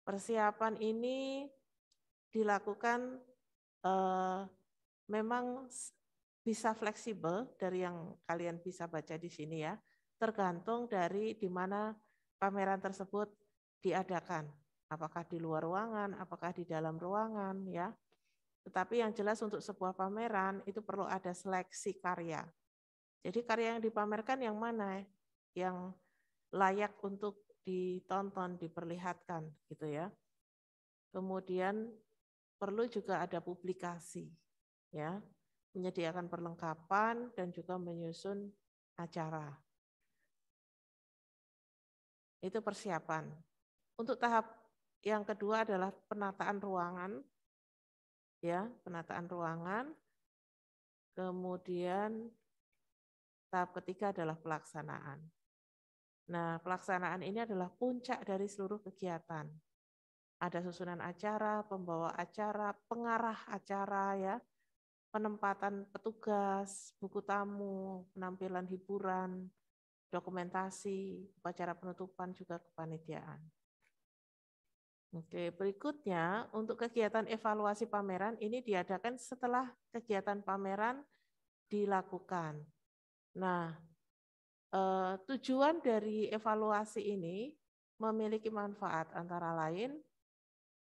Persiapan ini dilakukan memang bisa fleksibel dari yang kalian bisa baca di sini, ya. Tergantung dari di mana pameran tersebut diadakan. Apakah di luar ruangan, apakah di dalam ruangan, ya. Tetapi yang jelas untuk sebuah pameran itu perlu ada seleksi karya. Jadi karya yang dipamerkan yang mana? Yang layak untuk ditonton, diperlihatkan, gitu, ya. Kemudian perlu juga ada publikasi, ya. Menyediakan perlengkapan dan juga menyusun acara. Itu persiapan. Untuk tahap yang kedua adalah penataan ruangan, ya, penataan ruangan. Kemudian tahap ketiga adalah pelaksanaan. Nah, pelaksanaan ini adalah puncak dari seluruh kegiatan. Ada susunan acara, pembawa acara, pengarah acara, ya, penempatan petugas, buku tamu, penampilan hiburan, dokumentasi, upacara penutupan juga kepanitiaan. Oke, berikutnya untuk kegiatan evaluasi pameran ini diadakan setelah kegiatan pameran dilakukan. Nah, tujuan dari evaluasi ini memiliki manfaat antara lain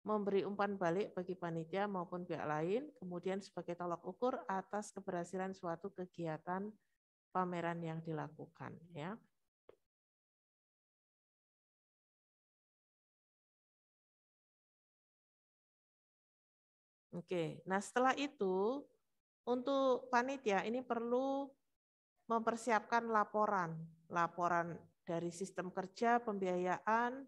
memberi umpan balik bagi panitia maupun pihak lain, kemudian sebagai tolak ukur atas keberhasilan suatu kegiatan pameran yang dilakukan. Ya. Oke, nah setelah itu untuk panitia ini perlu mempersiapkan laporan dari sistem kerja, pembiayaan,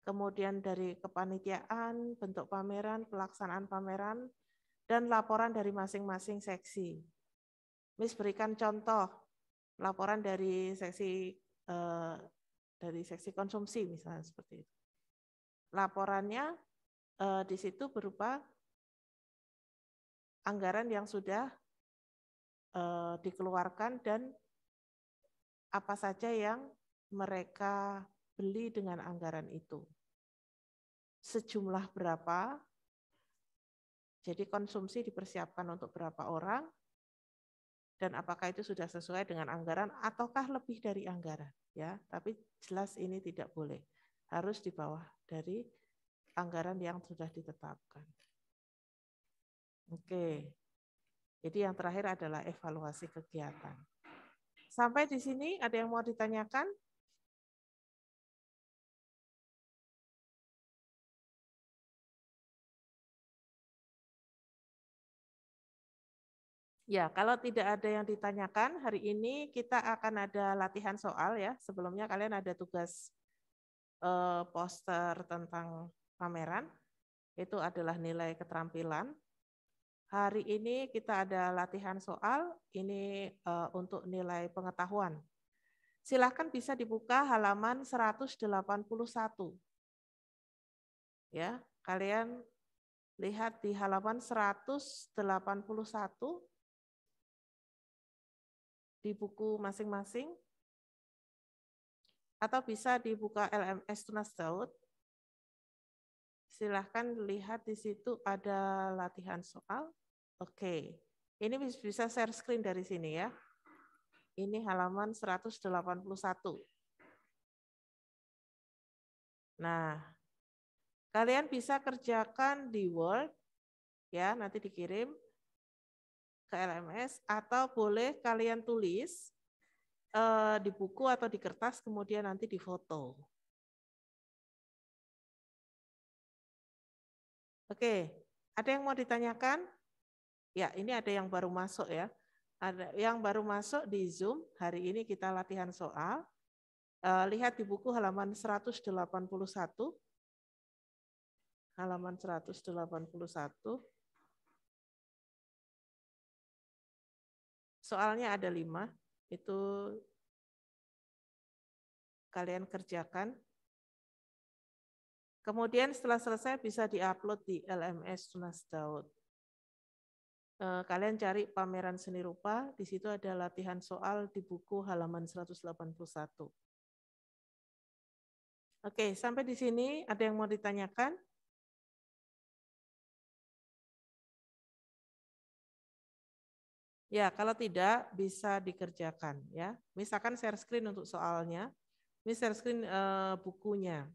kemudian dari kepanitiaan, bentuk pameran, pelaksanaan pameran, dan laporan dari masing-masing seksi. Miss berikan contoh laporan dari seksi konsumsi misalnya seperti itu. Laporannya di situ berupa anggaran yang sudah dikeluarkan dan apa saja yang mereka beli dengan anggaran itu. Sejumlah berapa, jadi konsumsi dipersiapkan untuk berapa orang, dan apakah itu sudah sesuai dengan anggaran ataukah lebih dari anggaran. Ya, tapi jelas ini tidak boleh, harus di bawah dari anggaran yang sudah ditetapkan. Oke, jadi yang terakhir adalah evaluasi kegiatan. Sampai di sini ada yang mau ditanyakan? Ya, kalau tidak ada yang ditanyakan, hari ini kita akan ada latihan soal ya. Sebelumnya kalian ada tugas poster tentang pameran, itu adalah nilai keterampilan. Hari ini kita ada latihan soal, ini untuk nilai pengetahuan. Silahkan bisa dibuka halaman 181. Ya, kalian lihat di halaman 181 di buku masing-masing, atau bisa dibuka LMS Tunas Daud. Silahkan lihat di situ ada latihan soal. Oke, ini bisa share screen dari sini ya. Ini halaman 181. Nah, kalian bisa kerjakan di Word, ya nanti dikirim ke LMS, atau boleh kalian tulis di buku atau di kertas, kemudian nanti difoto. Oke, ada yang mau ditanyakan? Ya, ini ada yang baru masuk ya. Ada yang baru masuk di Zoom, hari ini kita latihan soal. Lihat di buku halaman 181. Halaman 181. Soalnya ada 5, itu kalian kerjakan. Kemudian setelah selesai bisa diupload di LMS Tunas Daud. Kalian cari pameran seni rupa, di situ ada latihan soal di buku halaman 181. Oke, sampai di sini ada yang mau ditanyakan? Ya, kalau tidak bisa dikerjakan ya. Misalkan share screen untuk soalnya, ini share screen bukunya.